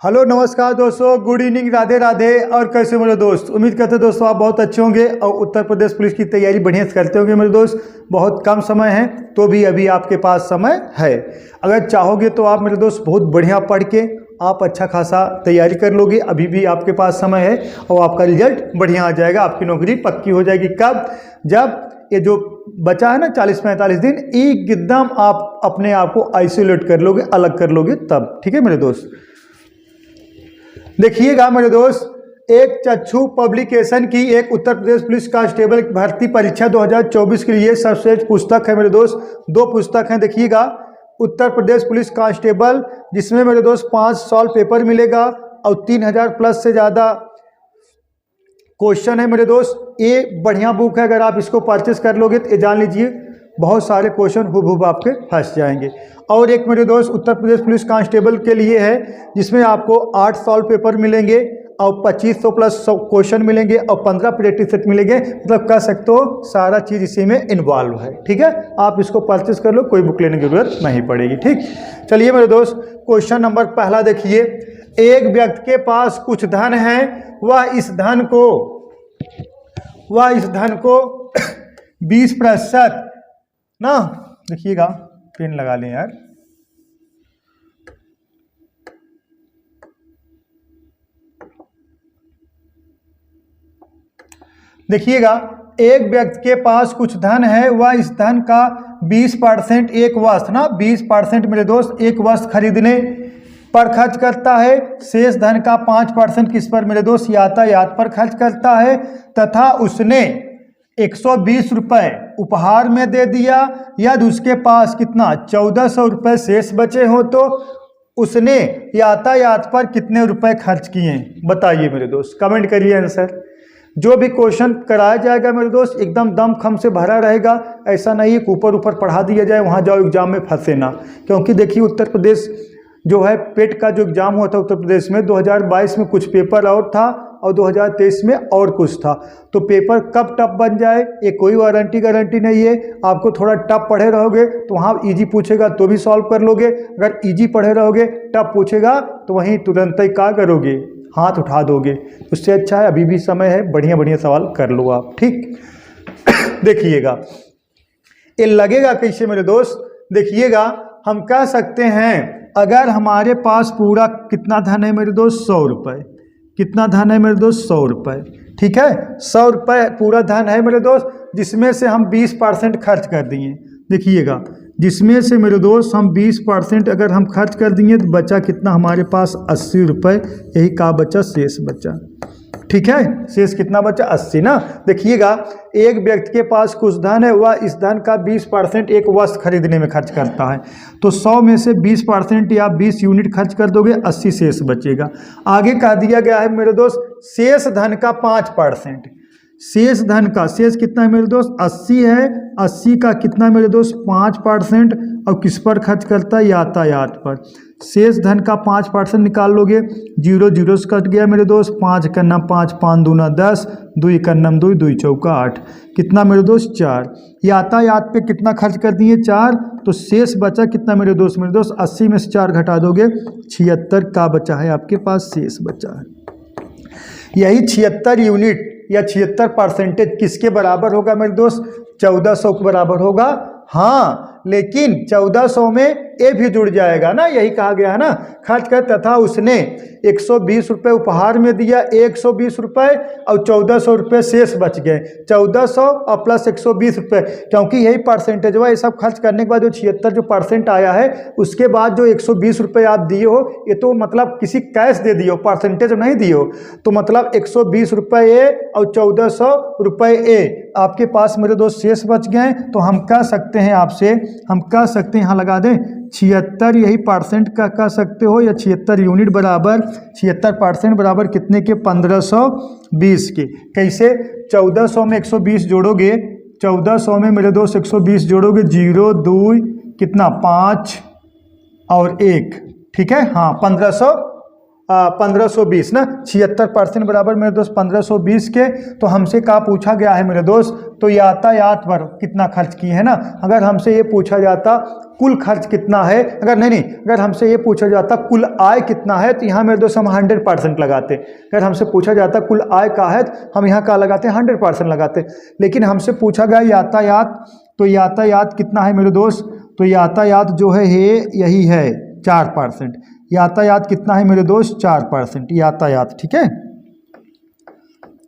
Hello नमस्कार दोस्तों, good evening, Radhe Radhe. और कैसे हो मेरे दोस्त? उम्मीद करते हैं दोस्तों आप बहुत अच्छे होंगे और उत्तर प्रदेश पुलिस की तैयारी बढ़िया से करते होंगे मेरे दोस्त। बहुत कम समय है तो भी अभी आपके पास समय है। अगर चाहोगे तो आप मेरे दोस्त बहुत बढ़िया पढ़ के आप अच्छा खासा तैयारी कर लोगे। अभी भी आपके पास समय है और आपका रिजल्ट बढ़िया आ जाएगा, आपकी नौकरी पक्की हो जाएगी। कब? जब ये जो बचा है ना 40-45 दिन, एकदम आप अपने आप को आइसोलेट कर लोगे, अलग कर लोगे तब। ठीक है मेरे दोस्त, देखिएगा मेरे दोस्त, एक चक्षु पब्लिकेशन की एक उत्तर प्रदेश पुलिस कांस्टेबल भर्ती परीक्षा 2024 के लिए सर्वश्रेष्ठ पुस्तक है मेरे दोस्त। दो पुस्तक हैं, देखिएगा। उत्तर प्रदेश पुलिस कांस्टेबल, जिसमें मेरे दोस्त 5 सॉल्व पेपर मिलेगा और 3000 प्लस से ज़्यादा क्वेश्चन है मेरे दोस्त। ये बढ़िया बुक है, अगर आप इसको परचेस कर लोगे तो ये जान लीजिए बहुत सारे क्वेश्चन हुबहू आपके फंस जाएंगे। और एक मेरे दोस्त उत्तर प्रदेश पुलिस कांस्टेबल के लिए है, जिसमें आपको 8 सॉल्व पेपर मिलेंगे और 2500 प्लस क्वेश्चन मिलेंगे और 15 प्रैक्टिस सेट मिलेंगे। मतलब कह सकते हो सारा चीज़ इसी में इन्वॉल्व है। ठीक है, आप इसको परचेस कर लो, कोई बुक लेने की जरूरत नहीं पड़ेगी। ठीक, चलिए मेरे दोस्त, क्वेश्चन नंबर पहला देखिए। एक व्यक्ति के पास कुछ धन है, वह इस धन को 20% ना, देखिएगा, पेन लगा लें यार। देखिएगा, एक व्यक्ति के पास कुछ धन है, वह इस धन का 20% एक वस्त्र ना 20% मेरे दोस्त एक वस्त्र खरीदने पर खर्च करता है। शेष धन का 5% किस पर मेरे दोस्त? यातायात पर खर्च करता है। तथा उसने 120 रुपये उपहार में दे दिया। यदि उसके पास कितना 1400 रुपये शेष बचे हो तो उसने यातायात पर कितने रुपए खर्च किए? बताइए मेरे दोस्त, कमेंट करिए आंसर। जो भी क्वेश्चन कराया जाएगा मेरे दोस्त एकदम दम खम से भरा रहेगा। ऐसा नहीं है कि ऊपर ऊपर पढ़ा दिया जाए, वहाँ जाओ एग्जाम में फंसे ना। क्योंकि देखिए उत्तर प्रदेश जो है पेट का जो एग्जाम हुआ था उत्तर प्रदेश में 2022 में कुछ पेपर और था और 2023 में और कुछ था। तो पेपर कब टफ बन जाए ये कोई गारंटी नहीं है। आपको थोड़ा टफ पढ़े रहोगे तो वहाँ इजी पूछेगा तो भी सॉल्व कर लोगे। अगर इजी पढ़े रहोगे टफ पूछेगा तो वहीं तुरंत ही क्या करोगे? हाथ उठा दोगे। उससे अच्छा है अभी भी समय है, बढ़िया बढ़िया सवाल कर लो आप। ठीक देखिएगा, ये लगेगा कैसे मेरे दोस्त? देखिएगा, हम कह सकते हैं अगर हमारे पास पूरा कितना धन है मेरे दोस्त? 100 रुपये। कितना धन है मेरे दोस्त? 100 रुपये। ठीक है, 100 रुपये पूरा धन है मेरे दोस्त, जिसमें से हम 20% खर्च कर दिए। देखिएगा, जिसमें से मेरे दोस्त हम 20% अगर हम खर्च कर दिए तो बचा कितना हमारे पास? 80 रुपये। यही का बचा? शेष बचा। ठीक है, शेष कितना बचा? 80 ना। देखिएगा, एक व्यक्ति के पास कुछ धन है, वह इस धन का 20% एक वस्त्र खरीदने में खर्च करता है। तो 100 में से 20% या 20 यूनिट खर्च कर दोगे, 80 शेष बचेगा। आगे कह दिया गया है मेरे दोस्त शेष धन का 5%। शेष धन का शेष कितना है मेरे दोस्त? 80 है। 80 का कितना मेरे दोस्त? 5%। और किस पर खर्च करता है? यातायात पर। शेष धन का 5% निकाल लोगे, 0 0 से कट गया मेरे दोस्त। 5 कन्ना 5, 5 दूना 10, 2 कन्नम 2, 2 चौका 8। कितना मेरे दोस्त? 4। यातायात पे कितना खर्च कर दिए? 4। तो शेष बचा कितना मेरे दोस्त? मेरे दोस्त 80 में से 4 घटा दोगे, 76 का बचा है आपके पास, शेष बचा है। यही 76 यूनिट या 76% किसके बराबर होगा मेरे दोस्त? 1400 के बराबर होगा। हाँ, लेकिन 1400 में ए भी जुड़ जाएगा ना, यही कहा गया है ना। खर्च कर तथा उसने 120 रुपये उपहार में दिया, 120 रुपये और 1400 रुपये शेष बच गए। 1400 और प्लस 120 रुपये, क्योंकि यही परसेंटेज हुआ। ये सब खर्च करने के बाद जो 76 जो % आया है, उसके बाद जो 120 रुपये आप दिए हो, ये तो मतलब किसी कैश दे दिए हो, परसेंटेज नहीं दिए हो। तो मतलब 120 रुपये ए और 1400 रुपये ए आपके पास मेरे दोस्त शेष बच गए। तो हम कह सकते हैं आपसे, हम कह सकते हैं, यहाँ लगा दें 76, यही % का कह सकते हो, या 76 यूनिट बराबर 76% बराबर कितने के? 1520 के। कैसे? 1400 में 120 जोड़ोगे, 1400 में मेरे दोस्त 120 जोड़ोगे, 0 2 कितना 5 और 1। ठीक है, हाँ 1500 1520 ना, 76% बराबर मेरे दोस्त 1520 के। तो हमसे क्या पूछा गया है मेरे दोस्त, तो यातायात पर कितना खर्च किए है ना। अगर हमसे ये पूछा जाता कुल खर्च कितना है, अगर हमसे ये पूछा जाता कुल आय कितना है, तो यहाँ मेरे दोस्त हम 100% लगाते। अगर हमसे पूछा जाता कुल आय का है, हम यहाँ क्या लगाते, 100% लगाते। लेकिन हमसे पूछा गया यातायात, तो यातायात कितना है मेरे दोस्त, तो यातायात जो है यही है 4%। यातायात कितना है मेरे दोस्त, 4% यातायात, ठीक है।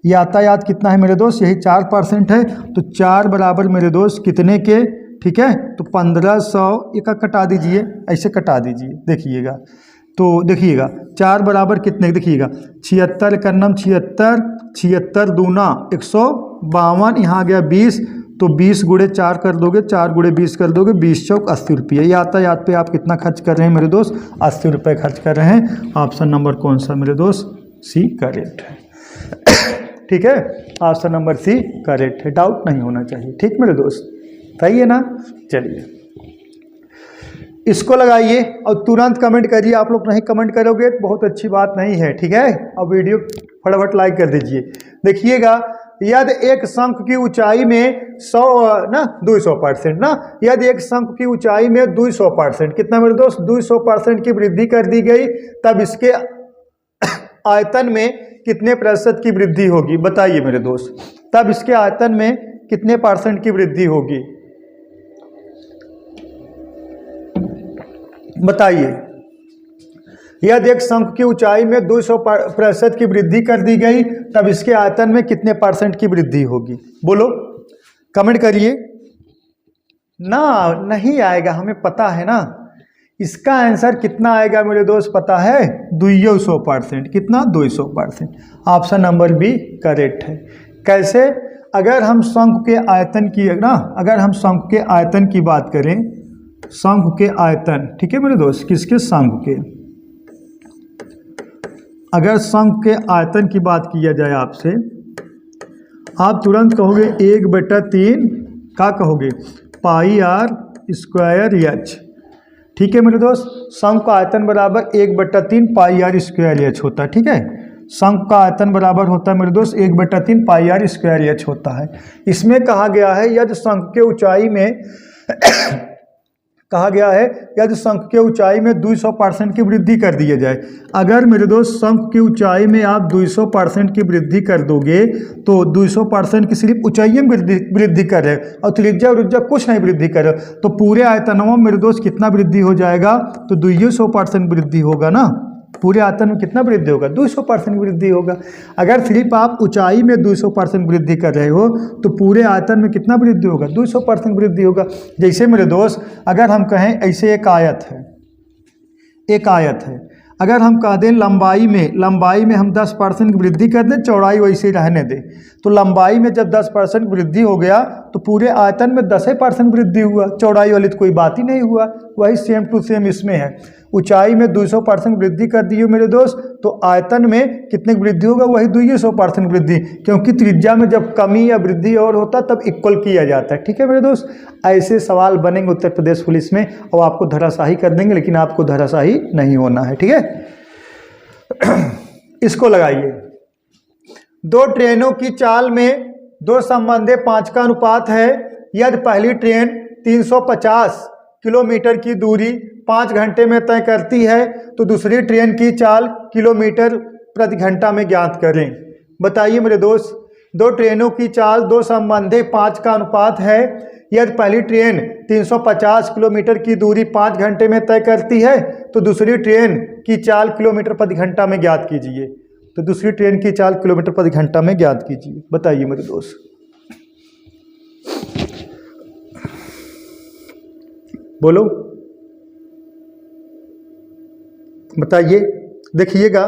यातायात कितना है मेरे दोस्त, यही 4% है। तो 4 बराबर मेरे दोस्त कितने के, ठीक है, तो 1500, एक कटा दीजिए, ऐसे कटा दीजिए, देखिएगा। तो देखिएगा 4 बराबर कितने, देखिएगा 76 का नम 76, 76 दूना 152, यहाँ आ गया 20, तो 20 गुणे 4 कर दोगे, 4 गुणे 20 कर दोगे, 20 चौक 80 रुपये। यातायात पे आप कितना खर्च कर रहे हैं मेरे दोस्त, 80 रुपये खर्च कर रहे हैं। ऑप्शन नंबर कौन सा मेरे दोस्त, सी करेक्ट है। ठीक है, ऑप्शन नंबर सी करेक्ट है, डाउट नहीं होना चाहिए। ठीक मेरे दोस्त, सही है ना। चलिए इसको लगाइए और तुरंत कमेंट करिए। आप लोग नहीं कमेंट करोगे तो बहुत अच्छी बात नहीं है, ठीक है। अब वीडियो फटाफट लाइक कर दीजिए। देखिए यदि एक शंख की ऊंचाई में 200% ना, यदि एक शंख की ऊंचाई में 200%, कितना मेरे दोस्त, 200% की वृद्धि कर दी गई, तब इसके आयतन में कितने प्रतिशत की वृद्धि होगी, बताइए मेरे दोस्त। तब इसके आयतन में कितने % की वृद्धि होगी, बताइए। यदि एक शंख की ऊंचाई में 200% की वृद्धि कर दी गई, तब इसके आयतन में कितने % की वृद्धि होगी, बोलो, कमेंट करिए ना। नहीं आएगा, हमें पता है ना। इसका आंसर कितना आएगा मेरे दोस्त, पता है, 200%। कितना, 200%। ऑप्शन नंबर बी करेक्ट है। कैसे, अगर हम शंख के आयतन की ना, अगर हम शंख के आयतन की बात करें, शंख के आयतन, ठीक है मेरे दोस्त, किसके, शंख के। अगर शंख के आयतन की बात किया जाए आपसे, आप तुरंत कहोगे 1/3 का कहोगे, पाई r स्क्वायर h। ठीक है मेरे दोस्त, शंख का आयतन बराबर 1/3 पाई r स्क्वायर h होता है, ठीक है। शंख का आयतन बराबर होता है मेरे दोस्त 1/3 पाई r स्क्वायर h होता है। इसमें कहा गया है यदि शंख के ऊंचाई में कहा गया है यदि शंख के ऊंचाई में 200% की वृद्धि कर दिया जाए। अगर मेरे दोस्त शंख की ऊंचाई में आप 200% की वृद्धि कर दोगे, तो 200% की सिर्फ ऊंचाई में वृद्धि कर रहे और त्रिज्या उर्जा कुछ नहीं वृद्धि कर रहे, तो पूरे आयतनों में मेरे दोस्त कितना वृद्धि हो जाएगा, तो 200% वृद्धि होगा ना। पूरे आयतन में कितना वृद्धि होगा, 200% वृद्धि होगा। अगर सिर्फ आप ऊंचाई में 200% वृद्धि कर रहे हो, तो पूरे आयतन में कितना वृद्धि होगा, 200% वृद्धि होगा। जैसे मेरे दोस्त, अगर हम कहें ऐसे एक आयत है, अगर हम कह दें लंबाई में हम 10% की वृद्धि कर दें, चौड़ाई वैसे ही रहने दें, तो लंबाई में जब 10% वृद्धि हो गया, तो पूरे आयतन में 10% वृद्धि हुआ, चौड़ाई वाली तो कोई बात ही नहीं हुआ। वही सेम टू सेम इसमें है, ऊंचाई में 200% वृद्धि कर दी हो मेरे दोस्त, तो आयतन में कितने की वृद्धि होगा, वही 200% वृद्धि, क्योंकि त्रिज्या में जब कमी या वृद्धि और होता तब इक्वल किया जाता है। ठीक है मेरे दोस्त, ऐसे सवाल बनेंगे उत्तर प्रदेश पुलिस में और आपको धराशाही कर देंगे, लेकिन आपको धराशाही नहीं होना है, ठीक है। इसको लगाइए, 2 ट्रेनों की चाल में 2 संबंधे 5 का अनुपात है। यदि पहली ट्रेन 350 किलोमीटर की दूरी 5 घंटे में तय करती है, तो दूसरी ट्रेन की चाल किलोमीटर प्रति घंटा में ज्ञात करें। बताइए मेरे दोस्त, 2 ट्रेनों की चाल 2 संबंधे 5 का अनुपात है। यदि पहली ट्रेन 350 किलोमीटर की दूरी 5 घंटे में तय करती है, तो दूसरी ट्रेन की चाल किलोमीटर प्रति घंटा में ज्ञात कीजिए। तो दूसरी ट्रेन की चाल किलोमीटर प्रति घंटा में ज्ञात कीजिए। बताइए मेरे दोस्त, बोलो, बताइए। देखिएगा,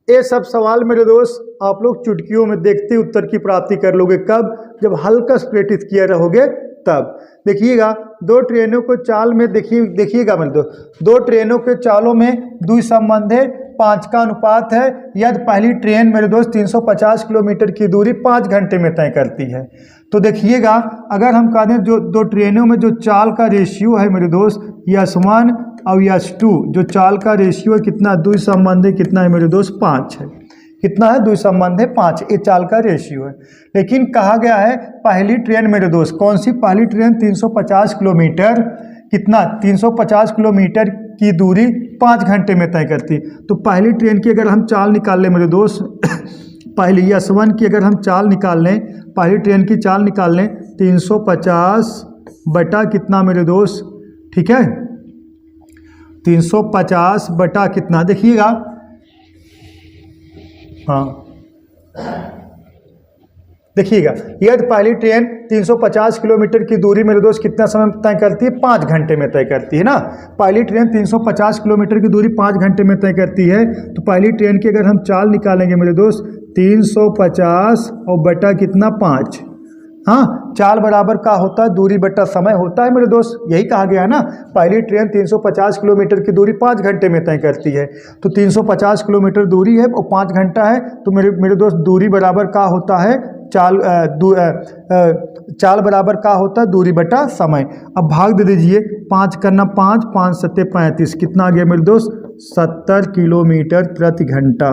ये सब सवाल मेरे दोस्त आप लोग चुटकियों में देखते उत्तर की प्राप्ति कर लोगे। कब, जब हल्का से प्रैक्टिस किया रहोगे तब। देखिएगा, 2 ट्रेनों को चाल में देखिएगा मेरे दोस्त, 2 ट्रेनों के चालों में 2 संबंधे 5 का अनुपात है। यदि पहली ट्रेन मेरे दोस्त 350 किलोमीटर की दूरी 5 घंटे में तय करती है, तो देखिएगा, अगर हम कह दें जो 2 ट्रेनों में जो चाल का रेशियो है मेरे दोस्त, ये समान और H2 जो चाल का रेशियो है कितना, द्विसंबंध है कितना है मेरे दोस्त, 5 है। कितना है, द्विसंबंध है 5, ये चाल का रेशियो है। लेकिन कहा गया है पहली ट्रेन मेरे दोस्त, कौन सी पहली ट्रेन 350 किलोमीटर, कितना 350 किलोमीटर की दूरी 5 घंटे में तय करती। तो पहली ट्रेन की अगर हम चाल निकाल लें मेरे दोस्त पहली S1 की अगर हम चाल निकाल लें, पहली ट्रेन की चाल निकाल लें 350 बटा कितना मेरे दोस्त, ठीक है 350 बटा कितना, देखिएगा हाँ देखिएगा, यदि पहली ट्रेन 350 किलोमीटर की दूरी मेरे दोस्त कितना समय में तय करती है, 5 घंटे में तय करती है ना। पहली ट्रेन 350 किलोमीटर की दूरी 5 घंटे में तय करती है, तो पहली ट्रेन की अगर हम चाल निकालेंगे मेरे दोस्त 350 और बटा कितना 5, हाँ चाल बराबर का होता है दूरी बटा समय होता है मेरे दोस्त, यही कहा गया है ना। पहली ट्रेन 350 किलोमीटर की दूरी 5 घंटे में तय करती है, तो 350 किलोमीटर दूरी है और 5 घंटा है, तो मेरे दोस्त दूरी बराबर का होता है चाल बराबर का होता है दूरी बटा समय। अब भाग दे दीजिए, 5 करना 5, 5 सत्ते 35, कितना आ गया मेरे दोस्त 70 किलोमीटर प्रति घंटा।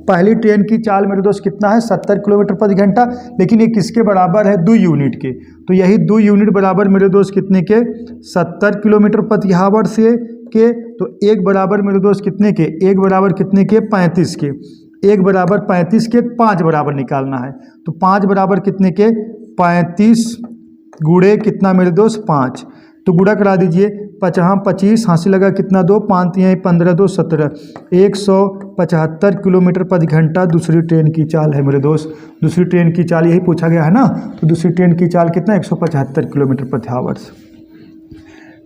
पहली ट्रेन की चाल मेरे दोस्त कितना है, 70 किलोमीटर प्रति घंटा, लेकिन ये किसके बराबर है, 2 यूनिट के। तो यही 2 यूनिट बराबर मेरे दोस्त कितने के, 70 किलोमीटर प्रति आवर से के, तो 1 बराबर मेरे दोस्त कितने के, 1 बराबर कितने के 35 के, 1 बराबर 35 के, 5 बराबर निकालना है, तो 5 बराबर कितने के 35 गुणे कितना मेरे दोस्त 5, तो गुणा करा दीजिए, 25 हासिल लगा कितना 2, 5 3 15 2 17, 175 किलोमीटर प्रति घंटा दूसरी ट्रेन की चाल है मेरे दोस्त। दूसरी ट्रेन की चाल यही पूछा गया है ना, तो दूसरी ट्रेन की चाल कितना 175 किलोमीटर प्रति आवर।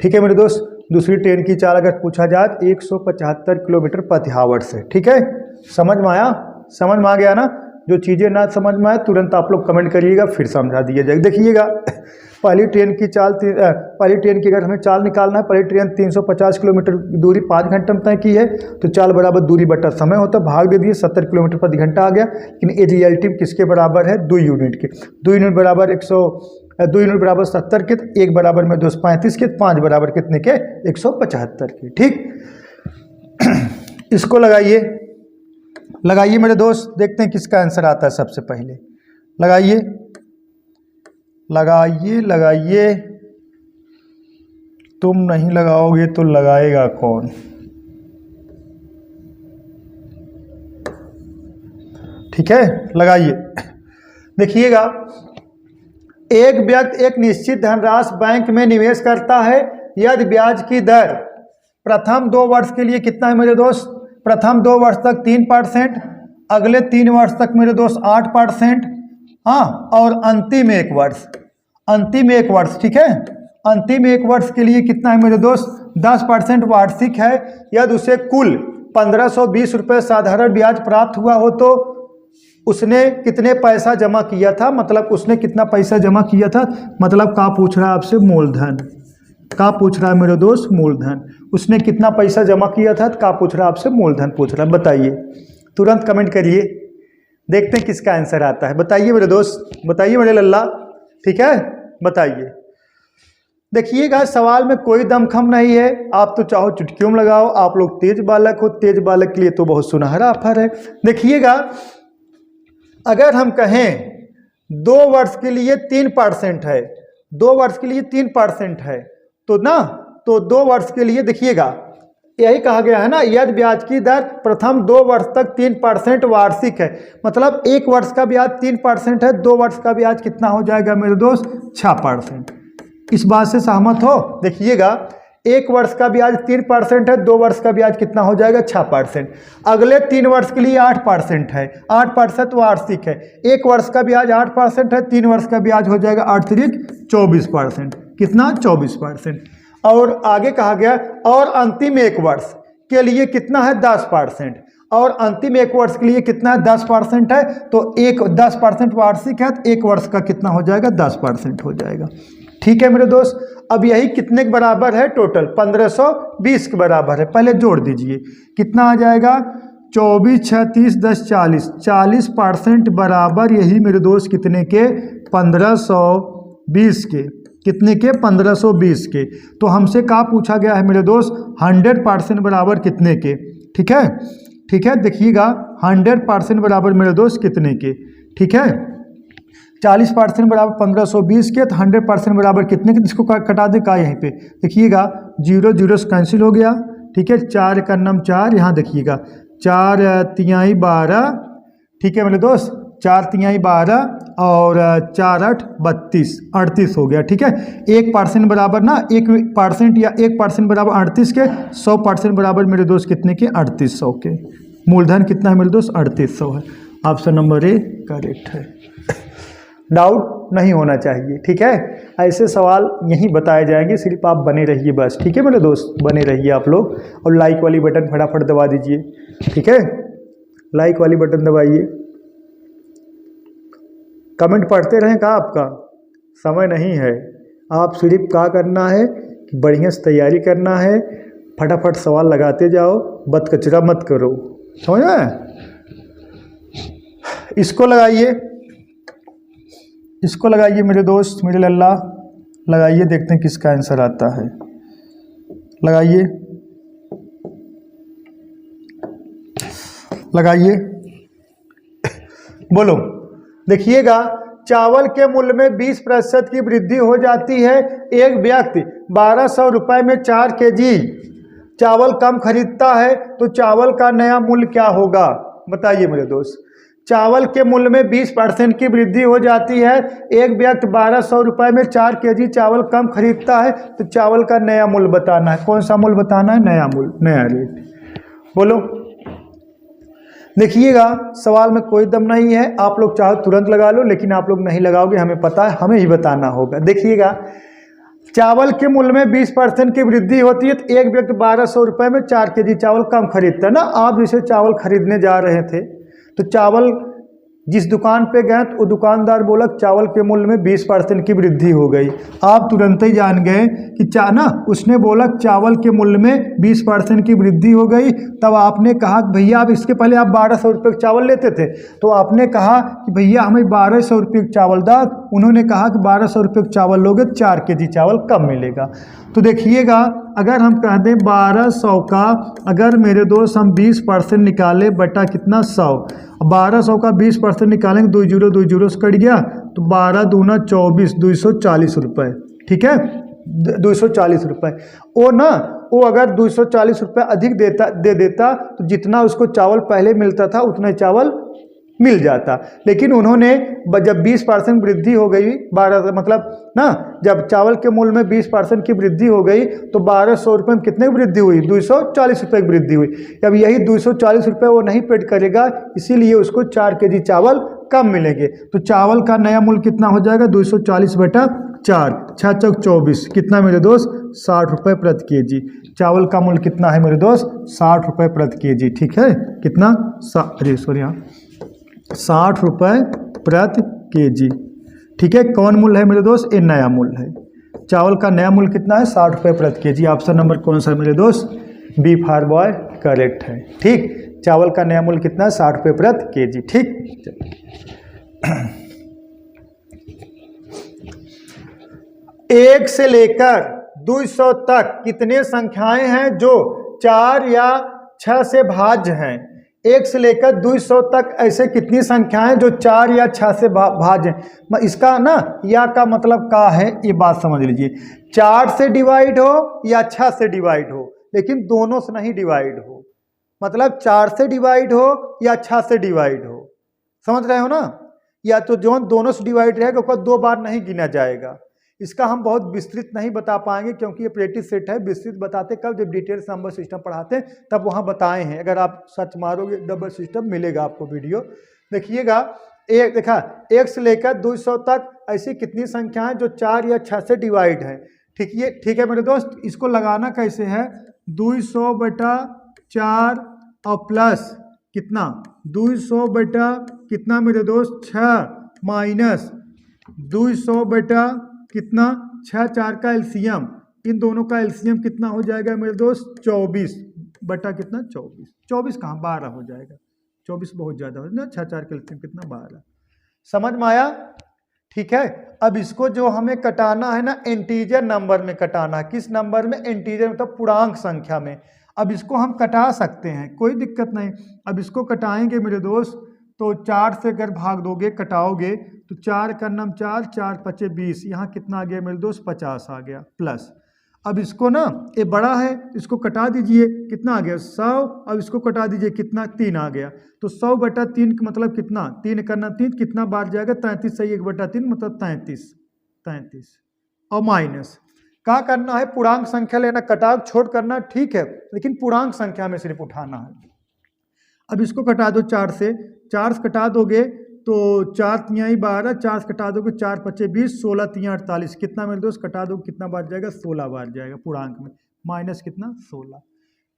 ठीक है मेरे दोस्त, दूसरी ट्रेन की चाल अगर पूछा जाए तो 175 किलोमीटर प्रति आवर से। ठीक है, समझ में आया, समझ में आ गया ना। जो चीज़ें ना समझ में आए तुरंत आप लोग कमेंट करिएगा, फिर समझा दिया जाएगा। देखिएगा पहली ट्रेन की चाल, पहली ट्रेन की अगर हमें चाल निकालना है, पहली ट्रेन 350 किलोमीटर दूरी 5 घंटे में तय की है, तो चाल बराबर दूरी बटा समय होता है, भाग दे दिए 70 किलोमीटर प्रति घंटा आ गया। लेकिन ये रिलेटिव किसके बराबर है, 2 यूनिट के। 2 यूनिट बराबर 2 यूनिट बराबर 70 के, 1 बराबर में 235 के, 5 बराबर कितने के 175 के। ठीक, इसको लगाइए मेरे दोस्त, देखते हैं किसका आंसर आता है। सबसे पहले लगाइए, तुम नहीं लगाओगे तो लगाएगा कौन। ठीक है, लगाइए। देखिएगा, एक व्यक्ति एक निश्चित धनराशि बैंक में निवेश करता है, यदि ब्याज की दर प्रथम 2 वर्ष के लिए कितना है मेरे दोस्त, प्रथम 2 वर्ष तक 3%, अगले 3 वर्ष तक मेरे दोस्त 8%, हाँ, और अंतिम एक वर्ष, ठीक है, अंतिम 1 वर्ष के लिए कितना है मेरे दोस्त 10% वार्षिक है। यदि उसे कुल 1520 रुपये साधारण ब्याज प्राप्त हुआ हो तो उसने कितने पैसा जमा किया था, मतलब उसने कितना पैसा जमा किया था, मतलब का पूछ रहा है आपसे, मूलधन का पूछ रहा है मेरे दोस्त, मूलधन। उसने कितना पैसा जमा किया था, का पूछ रहा है आपसे, मूलधन पूछ रहा है। बताइए, तुरंत कमेंट करिए, देखते हैं किसका आंसर आता है। बताइए मेरे दोस्त, बताइए मेरे लल्ला, ठीक है, बताइए। देखिएगा, सवाल में कोई दमखम नहीं है, आप तो चाहो चुटकियों में लगाओ। आप लोग तेज बालक हो, तेज बालक के लिए तो बहुत सुनहरा ऑफर है। देखिएगा, अगर हम कहें 2 वर्ष के लिए 3% है, 2 वर्ष के लिए 3% है, तो 2 वर्ष के लिए देखिएगा, यही कहा गया है ना, यदि ब्याज की दर प्रथम 2 वर्ष तक 3% वार्षिक है, मतलब 1 वर्ष का ब्याज 3% है, 2 वर्ष का ब्याज कितना हो जाएगा मेरे दोस्त 6%। इस बात से सहमत हो। देखिएगा, 1 वर्ष का ब्याज 3% है, 2 वर्ष का ब्याज कितना हो जाएगा 6%। अगले 3 वर्ष के लिए 8% है, 8% वार्षिक है। 1 वर्ष का ब्याज 8% है, 3 वर्ष का ब्याज हो जाएगा 8 तिरिक 24%। कितना 24%। और आगे कहा गया, और अंतिम 1 वर्ष के लिए कितना है 10%, और अंतिम 1 वर्ष के लिए कितना है 10% है, तो 10% वार्षिक है, तो 1 वर्ष का कितना हो जाएगा 10% हो जाएगा। ठीक है मेरे दोस्त, अब यही कितने के बराबर है, टोटल 1520 के बराबर है। पहले जोड़ दीजिए, कितना आ जाएगा 24 6 30 10 40, 40% बराबर यही मेरे दोस्त कितने के 1520 के। कितने के? 1520 के। तो हमसे क्या पूछा गया है मेरे दोस्त? 100% बराबर कितने के? ठीक है, ठीक है, देखिएगा 100% बराबर मेरे दोस्त कितने के? ठीक है, 40% बराबर 1520 के, तो 100% बराबर कितने के? इसको कटा दे का यहीं पे देखिएगा, 0 0 से कैंसिल हो गया। ठीक है, 4 का नम 4, यहाँ देखिएगा 4 तिहाई 12, ठीक है मेरे दोस्त, 4 तिहाई 12 और 4 8 32, 38 हो गया। ठीक है, 1% बराबर ना, 1% या 1% बराबर 38 के, 100% बराबर मेरे दोस्त कितने के? 3800 के। मूलधन कितना है मेरे दोस्त? 3800 है। ऑप्शन नंबर ए करेक्ट है। डाउट नहीं होना चाहिए। ठीक है, ऐसे सवाल यहीं बताए जाएंगे, सिर्फ आप बने रहिए बस। ठीक है मेरे दोस्त, बने रहिए आप लोग, और लाइक वाली बटन फटाफट दबा दीजिए। ठीक है, लाइक वाली बटन दबाइए। कमेंट पढ़ते रहें का आपका समय नहीं है, आप सिर्फ क्या करना है कि बढ़िया से तैयारी करना है, फटाफट सवाल लगाते जाओ, बद कचरा मत करो, समझ में? इसको लगाइए, इसको लगाइए मेरे दोस्त, मेरे लल्ला लगाइए, देखते हैं किसका आंसर आता है। लगाइए, लगाइए, बोलो। देखिएगा, चावल के मूल्य में 20% की वृद्धि हो जाती है। एक व्यक्ति 1200 रुपये में 4 केजी चावल कम खरीदता है, तो चावल का नया मूल्य क्या होगा? बताइए मेरे दोस्त। चावल के मूल्य में 20% की वृद्धि हो जाती है। एक व्यक्ति 1200 रुपये में 4 केजी चावल कम खरीदता है, तो चावल का नया मूल्य बताना है। कौन सा मूल्य बताना है? नया मूल्य, नया रेट। बोलो। देखिएगा, सवाल में कोई दम नहीं है, आप लोग चाहो तुरंत लगा लो, लेकिन आप लोग नहीं लगाओगे, हमें पता है, हमें ही बताना होगा। देखिएगा, चावल के मूल्य में 20% की वृद्धि होती है, तो एक व्यक्ति 1200 रुपये में 4 केजी चावल कम खरीदता है ना। आप जैसे चावल खरीदने जा रहे थे, तो चावल जिस दुकान पे गए तो वो दुकानदार बोला चावल के मूल्य में 20% की वृद्धि हो गई। आप तुरंत ही जान गए कि ना, उसने बोला चावल के मूल्य में 20% की वृद्धि हो गई। तब आपने कहा कि भैया, आप इसके पहले आप 1200 रुपये का चावल लेते थे, तो आपने कहा कि भैया हमें 1200 रुपये का चावल दा। उन्होंने कहा कि 1200 रुपये का चावल लोगे 4 केजी चावल कम मिलेगा। तो देखिएगा, अगर हम कह दें 1200 का, अगर मेरे दोस्त हम 20% निकाले बटा कितना 100, 1200 का 20% निकालेंगे, 2 जीरो 2 जीरो से कट गया, तो 12 दूना 24, 240 रुपये। ठीक है, 240 रुपये। वो ना, वो अगर 240 रुपये अधिक दे देता, तो जितना उसको चावल पहले मिलता था उतना चावल मिल जाता। लेकिन उन्होंने जब 20% वृद्धि हो गई, 12 मतलब ना, जब चावल के मूल्य में 20% की वृद्धि हो गई, तो 1200 रुपये में कितने की वृद्धि हुई? 240 रुपये की वृद्धि हुई। अब यही 240 रुपये वो नहीं पेड करेगा, इसीलिए उसको 4 केजी चावल कम मिलेंगे। तो चावल का नया मूल्य कितना हो जाएगा? 240 बटा 4, 6 चौक 24, कितना मेरे दोस्त? 60 रुपये प्रति केजी। चावल का मूल्य कितना है मेरे दोस्त? 60 रुपये प्रति केजी। ठीक है, कितना? 60 रुपये प्रति केजी। ठीक है, कौन मूल्य है मेरे दोस्त? ये नया मूल्य है। चावल का नया मूल्य कितना है? 60 रुपये प्रति केजी। ऑप्शन नंबर कौन सा है मेरे दोस्त? बी फॉर बॉय करेक्ट है। ठीक, चावल का नया मूल्य कितना है? 60 रुपये प्रति केजी। ठीक, 1 से लेकर 200 तक कितने संख्याएं हैं जो 4 या 6 से भाज्य हैं? 1 से लेकर 200 तक ऐसे कितनी संख्याएं जो 4 या 6 से भाज्य हैं? इसका ना, या का मतलब क्या है, ये बात समझ लीजिए। 4 से डिवाइड हो या 6 से डिवाइड हो, लेकिन दोनों से नहीं डिवाइड हो। मतलब 4 से डिवाइड हो या 6 से डिवाइड हो, समझ रहे हो ना? या तो जो दोनों से डिवाइड रहेगा उसको 2 बार नहीं गिना जाएगा। इसका हम बहुत विस्तृत नहीं बता पाएंगे, क्योंकि ये प्रैक्टिस सेट है। विस्तृत बताते कब? जब डिटेल्स नंबर सिस्टम पढ़ाते हैं तब वहाँ बताए हैं। अगर आप सर्च मारोगे नंबर सिस्टम मिलेगा आपको वीडियो, देखिएगा। एक देखा, 1 से लेकर 200 तक ऐसी कितनी संख्याएं जो 4 या 6 से डिवाइड है? ठीक है मेरे दोस्त, इसको लगाना कैसे है? 200 बटा 4 और प्लस कितना? 200 बटा कितना मेरे दोस्त? 6 माइनस 200 बटा कितना? 6 4 का एलसीएम, इन दोनों का एलसीएम कितना हो जाएगा मेरे दोस्त? 24 बटा कितना? 24। 24 कहाँ, 12 हो जाएगा। 24 बहुत ज़्यादा हो ना, 6 4 का एलसीएम कितना? 12। समझ में आया? ठीक है। अब इसको जो हमें कटाना है ना, इंटीजर नंबर में कटाना है। किस नंबर में? इंटीजर मतलब पूर्णांक संख्या में। अब इसको हम कटा सकते हैं, कोई दिक्कत नहीं। अब इसको कटाएंगे मेरे दोस्त, तो 4 से अगर भाग दोगे, कटाओगे, तो 4 का नाम 4, 4 पचे 20, यहाँ कितना आ गया मेरे दोस्त? 50 आ गया प्लस। अब इसको ना, ये बड़ा है, इसको कटा दीजिए, कितना आ गया? 100। अब इसको कटा दीजिए, कितना? 3 आ गया। तो 100/3 का मतलब कितना? 3 करना 3, कितना बार जाएगा? 33 सही, 1/3 मतलब 33 और माइनस। क्या करना है? पूर्णांक संख्या लेना, कटाव छोड़ करना, ठीक है, लेकिन पूर्णांक संख्या में सिर्फ उठाना है। अब इसको कटा दो 4 से, 4 से कटा दोगे तो 4 तिहाई 12, 4 से कटा दोगे 4 पचे 20, 16 तिहाई 48, कितना मेरे दोस्त? कटा दो, कितना बार जाएगा? 16 बार जाएगा पूर्णांक में, माइनस कितना? 16।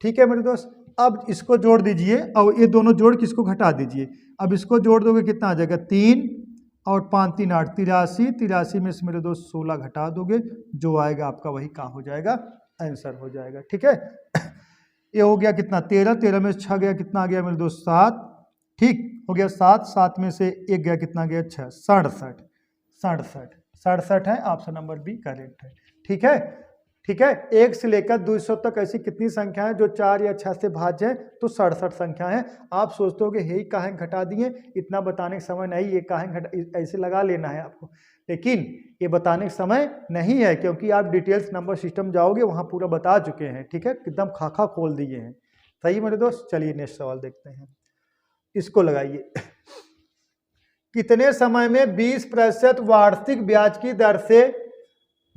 ठीक है मेरे दोस्त। अब इसको जोड़ दीजिए और ये दोनों जोड़ के इसको घटा दीजिए। अब इसको जोड़ दोगे, कितना आ जाएगा? 3 और 5 3 8, 83, 83 में से मेरे दोस्त 16 घटा दोगे, जो आएगा आपका वही क्या हो जाएगा? आंसर हो जाएगा। ठीक है। ये हो गया कितना? 13, 13 में से 6 गया, कितना आ गया मेरे दोस्त? 7। ठीक हो गया। 7, 7 में से 1 गया, कितना गया? 6, 67 है। ऑप्शन नंबर बी करेक्ट है। ठीक है, ठीक है। 1 से लेकर 200 तक ऐसी कितनी संख्या है जो 4 या 6 से भाज्य है? तो 67 संख्या है। आप सोचते हो कि हे काहे घटा दिए, इतना बताने का समय नहीं, ये काहे ऐसे लगा लेना है आपको, लेकिन ये बताने का समय नहीं है, क्योंकि आप डिटेल्स नंबर सिस्टम जाओगे, वहाँ पूरा बता चुके हैं। ठीक है, एकदम खाखा खोल दिए हैं। सही मेरे दोस्त। चलिए नेक्स्ट सवाल देखते हैं, इसको लगाइए। कितने समय में 20% वार्षिक ब्याज की दर से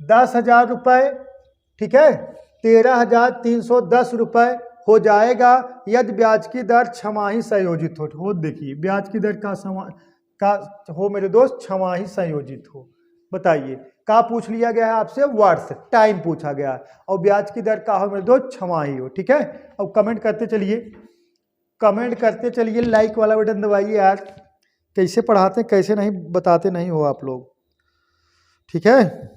10,000 रुपये, ठीक है, 13,310 रुपये हो जाएगा यदि ब्याज की दर छमाही संयोजित हो। देखिए ब्याज की दर का हो मेरे दोस्त, छमाही संयोजित हो। बताइए का पूछ लिया गया है आपसे? वर्ष, टाइम पूछा गया है, और ब्याज की दर का हो मेरे दोस्त? छमाही हो। ठीक है। अब कमेंट करते चलिए, कमेंट करते चलिए, लाइक वाला बटन दबाइए यार। कैसे पढ़ाते, कैसे नहीं बताते नहीं हो आप लोग। ठीक है।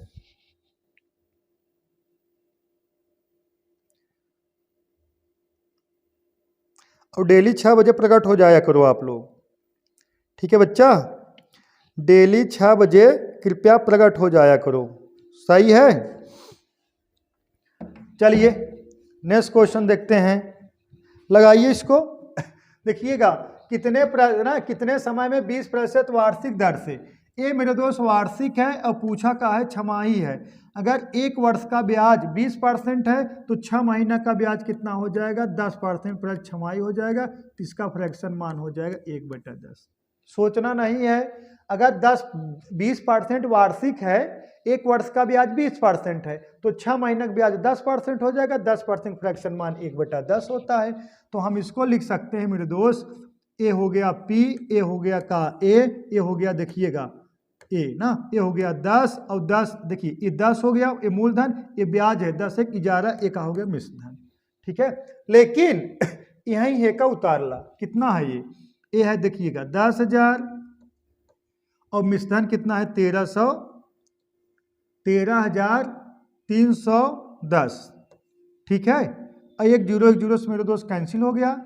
और डेली 6 बजे प्रकट हो जाया करो आप लोग। ठीक है बच्चा, डेली 6 बजे कृपया प्रकट हो जाया करो। सही है। चलिए नेक्स्ट क्वेश्चन देखते हैं, लगाइए इसको। देखिएगा कितने समय में 20% वार्षिक दर से, ये मेरे दोस्त वार्षिक है और पूछा का है छमाही है। अगर 1 वर्ष का ब्याज 20% है तो 6 महीना का ब्याज कितना हो जाएगा? 10% प्लस छमाही हो जाएगा, इसका फ्रैक्शन मान हो जाएगा 1/10। सोचना नहीं है। अगर 20% वार्षिक है, 1 वर्ष का ब्याज 20% है, तो 6 महीने का ब्याज 10% हो जाएगा, 10% फ्रैक्शन मान 1/10 होता है। तो हम इसको लिख सकते हैं मेरे दोस्त, ए हो गया P, ए हो गया का ए हो गया, देखिएगा ए ना, ये हो गया 10 और 10, देखिए ये 10 हो गया, ये मूलधन, ये ब्याज है 10 1 इजारा, एक हो गया मिश्रधन। ठीक है। लेकिन यहीं है का उतारला, कितना है ये है देखिएगा 10,000 और मिश्रधन कितना है? 13,310। ठीक है। और 1 0 1 0 से मेरे दोस्त कैंसिल हो गया,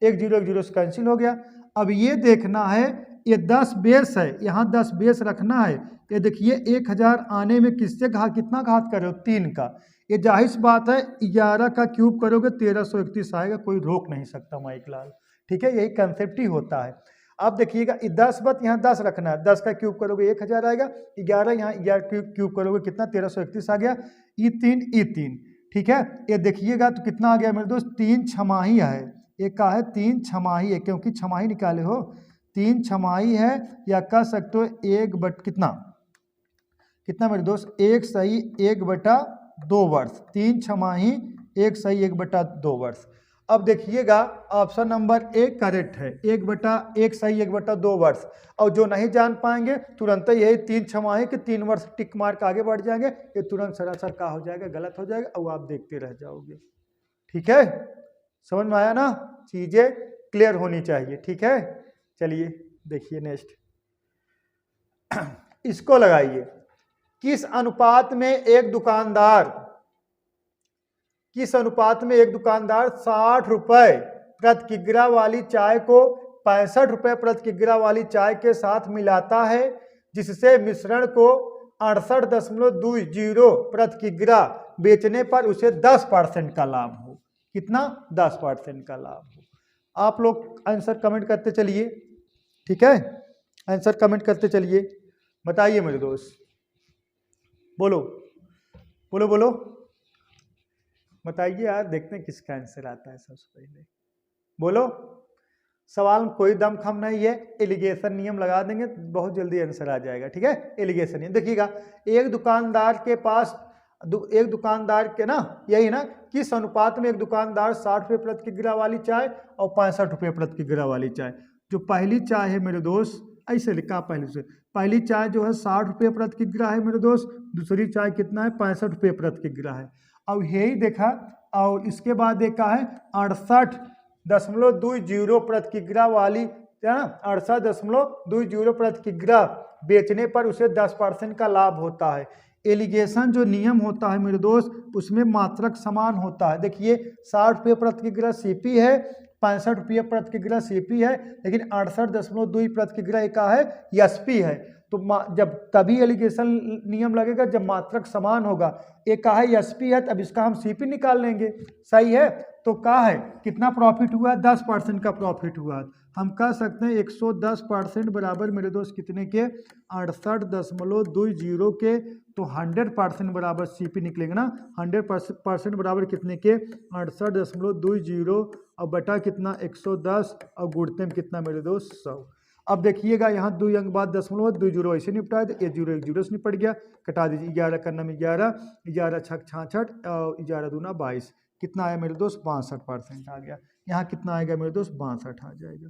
1 0 1 0 से कैंसिल हो गया। अब ये देखना है, ये 10 बेस है, यहाँ 10 बेस रखना है। ये देखिए 1000 आने में किससे कितना घात कर रहे हो? 3 का। ये जाहिर सी बात है 11 का क्यूब करोगे 1331 आएगा, कोई रोक नहीं सकता माइक लाल। ठीक है, यही कंसेप्ट ही होता है। अब देखिएगा 10 बत यहाँ 10 रखना है, 10 का क्यूब करोगे 1000 आएगा, 11 यहाँ 11 क्यूब करोगे कितना? 1331 आ गया। E3 ठीक है। ये देखिएगा तो कितना आ गया मेरे दोस्त? 3 छमाही है। एक का है 3 छमाही है, क्योंकि छमाही निकाले हो, 3 छमाही है, या कह सकते हो 1 कितना मेरे दोस्त? 1 सही 1/2 वर्ष। 3 छमाही 1 सही 1/2 वर्ष। अब देखिएगा ऑप्शन नंबर 1 करेक्ट है, 1 सही 1/2 वर्ष। और जो नहीं जान पाएंगे तुरंत यही 3 छमाही के 3 वर्ष टिक मार के आगे बढ़ जाएंगे, ये तुरंत सरासर का हो जाएगा, गलत हो जाएगा, और आप देखते रह जाओगे। ठीक है, समझ में आया ना? चीजें क्लियर होनी चाहिए। ठीक है। चलिए देखिए नेक्स्ट, इसको लगाइए। किस अनुपात में एक दुकानदार 60 रुपए प्रति किग्रा वाली चाय को 65 रुपए प्रति किग्रा वाली चाय के साथ मिलाता है, जिससे मिश्रण को 68.20 प्रति किग्रा बेचने पर उसे 10% का लाभ हो। कितना? 10% का लाभ हो। आप लोग आंसर कमेंट करते चलिए, ठीक है, आंसर कमेंट करते चलिए, बताइए मेरे दोस्त, बोलो बोलो बोलो, बताइए यार, देखते हैं किसका आंसर आता है सबसे पहले, बोलो। सवाल में कोई दम खम नहीं है, एलिगेशन नियम लगा देंगे बहुत जल्दी आंसर आ जाएगा, ठीक है। एलिगेशन नियम देखिएगा, एक दुकानदार के पास एक दुकानदार के ना, यही ना, किस अनुपात में एक दुकानदार 60 रुपये प्रति किग्रा वाली चाय और 65 रुपये प्रति किग्रा वाली चाय, जो पहली चाय है मेरे दोस्त, ऐसे लिखा पहले से, पहली चाय जो है 60 रुपये प्रति किग्रा है मेरे दोस्त, दूसरी चाय कितना है? 65 रुपये प्रति किग्रा है। अब यही देखा, और इसके बाद देखा है 68.20 प्रति किग्रा वाली, 68.20 प्रति किग्रा बेचने पर उसे 10% का लाभ होता है। एलिगेशन जो नियम होता है मेरे दोस्त, उसमें मात्रक समान होता है। देखिए 60 रुपये प्रति किग्रा सीपी है, 65 रुपये प्रति किग्रा सीपी है, लेकिन 68.2 प्रति किग्रा का है एसपी है। तो जब तभी एलिगेशन नियम लगेगा जब मात्रक समान होगा। एक का है एसपी है, तब इसका हम सीपी निकाल लेंगे, सही है। तो का है कितना प्रॉफिट हुआ? 10% का प्रॉफिट हुआ। हम कह सकते हैं 110% बराबर मेरे दोस्त कितने के? 68.20 के। तो 100% बराबर सीपी निकलेंगे ना, 100% बराबर कितने के? 68.20 और बटा कितना? 110 और गुणते में कितना मेरे दोस्त? 100। अब देखिएगा यहाँ 2 अंक बाद 0.20 ऐसे निपटा है, तो ये 0 1 0 से निपट गया, कटा दीजिए। 11 का नाम 11, 11 छक 66 और 11 दूना 22, कितना आया मेरे दोस्त? 62% आ गया। यहाँ कितना आएगा मेरे दोस्त? 62 आ जाएगा।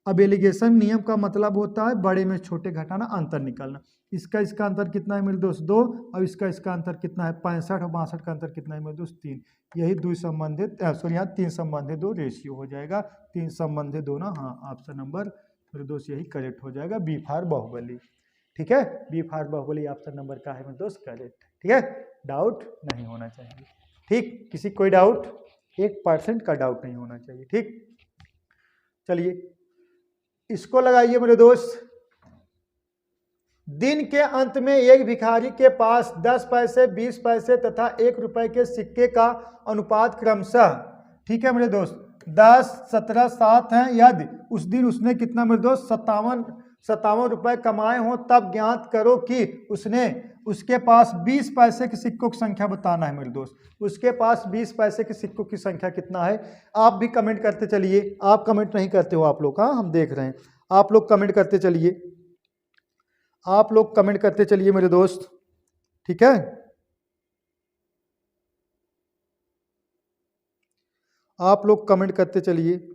अब एलिगेशन नियम का मतलब होता है बड़े में छोटे घटाना, अंतर निकालना। इसका अंतर कितना है मेरे दोस्त? 2, और इसका अंतर कितना है? 65 और 62 का अंतर कितना है मेरे दोस्त? 3। यही 2 संबंधित, सॉरी यहाँ 3 संबंधित 2 रेशियो हो जाएगा, 3 संबंधित 2 ना। हाँ, ऑप्शन नंबर मेरे दोस्त यही करेक्ट हो जाएगा, बी फॉर बाहुबली, ठीक है। B for Baahubali option number का है मेरे दोस्त करेक्ट, ठीक है। डाउट नहीं होना चाहिए, ठीक। किसी कोई डाउट? 1% का डाउट नहीं होना चाहिए, ठीक। चलिए इसको लगाइए मेरे दोस्त। दिन के अंत में एक भिखारी के पास 10 पैसे, 20 पैसे तथा 1 रुपए के सिक्के का अनुपात क्रमशः, ठीक है मेरे दोस्त, 10, 17, 7 हैं। यदि उस दिन उसने कितना मेरे दोस्त? 57 रुपए कमाए हो, तब ज्ञात करो कि उसके पास 20 पैसे के सिक्कों की संख्या बताना है मेरे दोस्त। उसके पास 20 पैसे के सिक्कों की संख्या कितना है? आप भी कमेंट करते चलिए। आप कमेंट नहीं करते हो आप लोग, हाँ हम देख रहे हैं। आप लोग कमेंट करते चलिए, आप लोग कमेंट करते चलिए मेरे दोस्त, ठीक है। आप लोग कमेंट करते चलिए।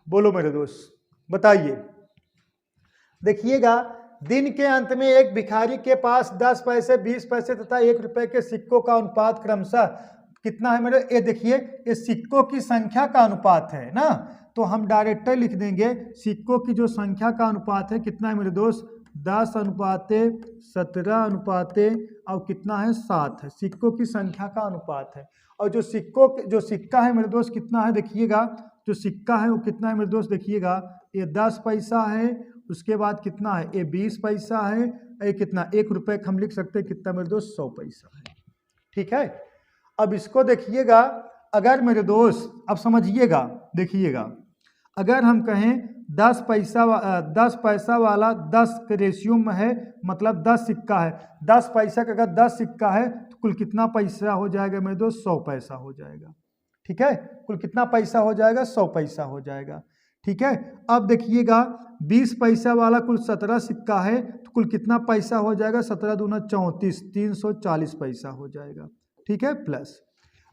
बोलो मेरे दोस्त, बताइए। देखिएगा, दिन के अंत में एक भिखारी के पास 10 पैसे, 20 पैसे तथा 1 रुपए के सिक्कों का अनुपात क्रमशः कितना है मेरे? ये देखिए, ये सिक्कों की संख्या का अनुपात है ना, तो हम डायरेक्ट लिख देंगे सिक्कों की जो संख्या का अनुपात है कितना है मेरे दोस्त? 10:17 और कितना है? 7 है। सिक्कों की संख्या का अनुपात है। और जो सिक्का है मेरे दोस्त कितना है? देखिएगा, जो सिक्का है वो कितना है मेरे दोस्त? देखिएगा, ये 10 पैसा है, उसके बाद कितना है? ये 20 पैसा है, ये कितना? 1 रुपए हम लिख सकते हैं कितना मेरे दोस्त? 100 पैसा है, ठीक है। अब इसको देखिएगा, अगर मेरे दोस्त, अब समझिएगा, देखिएगा, अगर हम कहें 10 पैसा वाला 10 के रेशियो में है, मतलब 10 सिक्का है, 10 पैसा का अगर 10 सिक्का है तो कुल कितना पैसा हो जाएगा मेरे दोस्त? 100 पैसा हो जाएगा, ठीक है। कुल कितना पैसा हो जाएगा? 100 पैसा हो जाएगा, ठीक है। अब देखिएगा, 20 पैसा वाला कुल 17 सिक्का है तो कुल कितना पैसा हो जाएगा? 17 दूना 34, 340 पैसा हो जाएगा, ठीक है। प्लस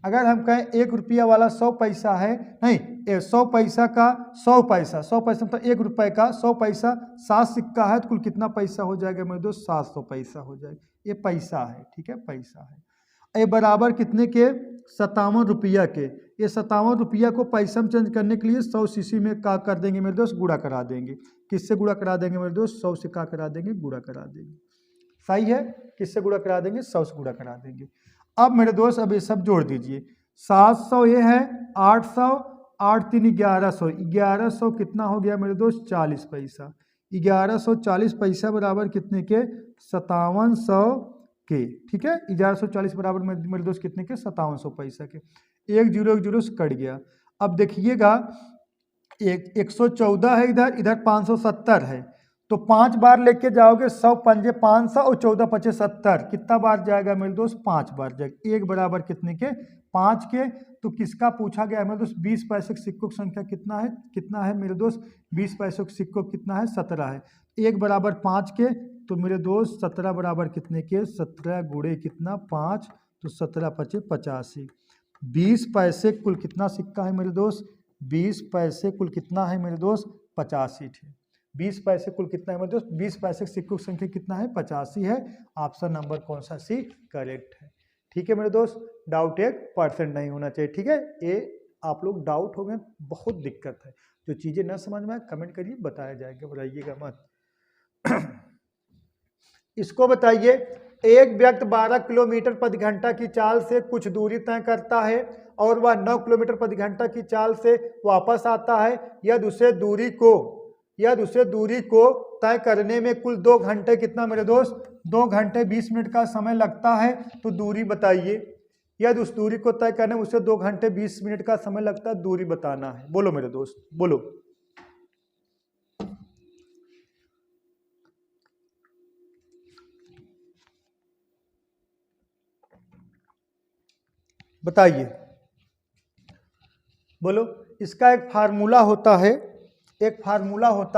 अगर हम कहें 1 रुपया वाला 100 पैसा है, नहीं, 100 पैसा का 100 पैसा, 100 पैसा मतलब 1 रुपए का 100 पैसा, 7 सिक्का है तो कुल कितना पैसा हो जाएगा मेरे दोस्त? 700 पैसा हो जाएगा। ये पैसा है, ठीक है, पैसा है। ये बराबर कितने के? 57 रुपया के। ये 57 रुपया को पैसा में चेंज करने के लिए 100 सीसी में क्या कर देंगे मेरे दोस्त? गुणा करा देंगे। किससे गुणा करा देंगे मेरे दोस्त? 100 से क्या करा देंगे? गुणा करा देंगे, सही है। किससे गुणा करा देंगे? 100 से गुणा करा देंगे। अब मेरे दोस्त अब ये सब जोड़ दीजिए, 700 ये है, 800, 8 3 1100, 1100 कितना हो गया मेरे दोस्त 40 पैसा। 1140 पैसा बराबर कितने के 5700 के। ठीक है, 1140 बराबर मेरे दोस्त कितने के 5700 पैसा के। एक जीरो से कट गया। अब देखिएगा 114 है, इधर इधर 570 है, तो 5 बार लेके जाओगे 100 पंजे 500 और 14 पचे 70, कितना बार जाएगा मेरे दोस्त 5 बार जाएगा। एक बराबर कितने के 5 के। तो किसका पूछा गया है मेरे दोस्त 20 पैसे के सिक्कों की संख्या कितना है मेरे दोस्त 20 पैसों के सिक्कों कितना है 17 है। एक बराबर 5 के, तो मेरे दोस्त 17 बराबर कितने के 17 गुणे कितना 5, तो 17 पचे 85। 20 पैसे कुल कितना सिक्का है मेरे दोस्त 20 पैसे कुल कितना है मेरे दोस्त 85 है। 20 पैसे कुल कितना है मेरे दोस्त 20 पैसे के सिक्कों की संख्या कितना है 85 है। ऑप्शन नंबर कौन सा सी करेक्ट है। ठीक है मेरे दोस्त, डाउट 1% नहीं होना चाहिए। ठीक है, ये आप लोग डाउट हो गए, बहुत दिक्कत है, जो चीज़ें न समझ में आए कमेंट करिए, बताया जाएगा, बताइएगा मत। इसको बताइए, एक व्यक्ति 12 किलोमीटर प्रति घंटा की चाल से कुछ दूरी तय करता है और वह 9 किलोमीटर प्रति घंटा की चाल से वापस आता है। यदि उसे दूरी को तय करने में कुल 2 घंटे कितना मेरे दोस्त 2 घंटे 20 मिनट का समय लगता है, तो दूरी बताइए। यदि उस दूरी को तय करने में उसे 2 घंटे 20 मिनट का समय लगता है, दूरी बताना है। बोलो मेरे दोस्त, बोलो। बताइए, बोलो। इसका एक फार्मूला होता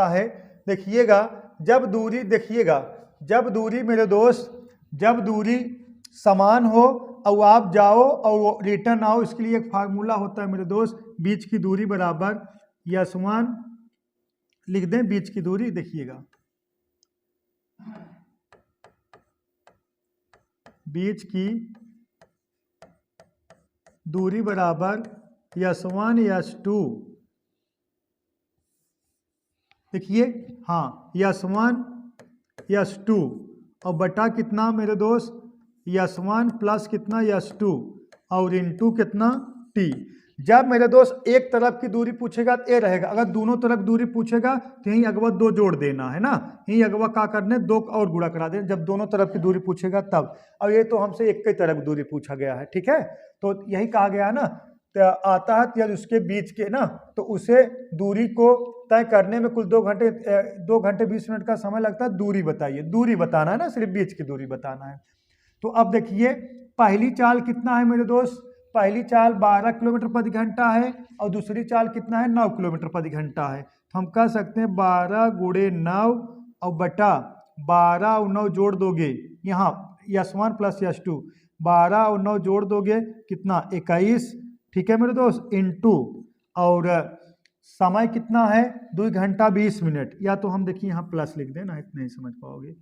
है, देखिएगा, जब दूरी मेरे दोस्त जब दूरी समान हो और आप जाओ और रिटर्न आओ, इसके लिए एक फार्मूला होता है मेरे दोस्त, बीच की दूरी बराबर या समान लिख दें, बीच की दूरी देखिएगा, बीच की दूरी बराबर S1 S2, देखिए, हाँ, S1 S2 और बटा कितना मेरे दोस्त S1 प्लस कितना S2 और इनटू कितना T। जब मेरे दोस्त एक तरफ की दूरी पूछेगा तो ये रहेगा, अगर दोनों तरफ दूरी पूछेगा तो यहीं अगवा 2 जोड़ देना है ना, यहीं अगवा क्या करने 2 और गुणा करा देना जब दोनों तरफ की दूरी पूछेगा तब। अब ये तो हमसे एक ही तरफ दूरी पूछा गया है, ठीक है, तो यही कहा गया ना, तो आता है यदि उसके बीच के ना, तो उसे दूरी को तय करने में कुल 2 घंटे 20 मिनट का समय लगता है। दूरी बताइए, दूरी बताना है ना, सिर्फ बीच की दूरी बताना है। तो अब देखिए, पहली चाल कितना है मेरे दोस्त, पहली चाल 12 किलोमीटर प्रति घंटा है और दूसरी चाल कितना है 9 किलोमीटर प्रति घंटा है। तो हम कह सकते हैं 12 गुणे 9 और बटा 12 और 9 जोड़ दोगे, यहाँ S1 प्लस S2, 12 और 9 जोड़ दोगे कितना 21, ठीक है मेरे दोस्त, इनटू और समय कितना है 2 घंटा 20 मिनट, या तो हम देखिए यहाँ प्लस लिख देना, इतना ही समझ पाओगे।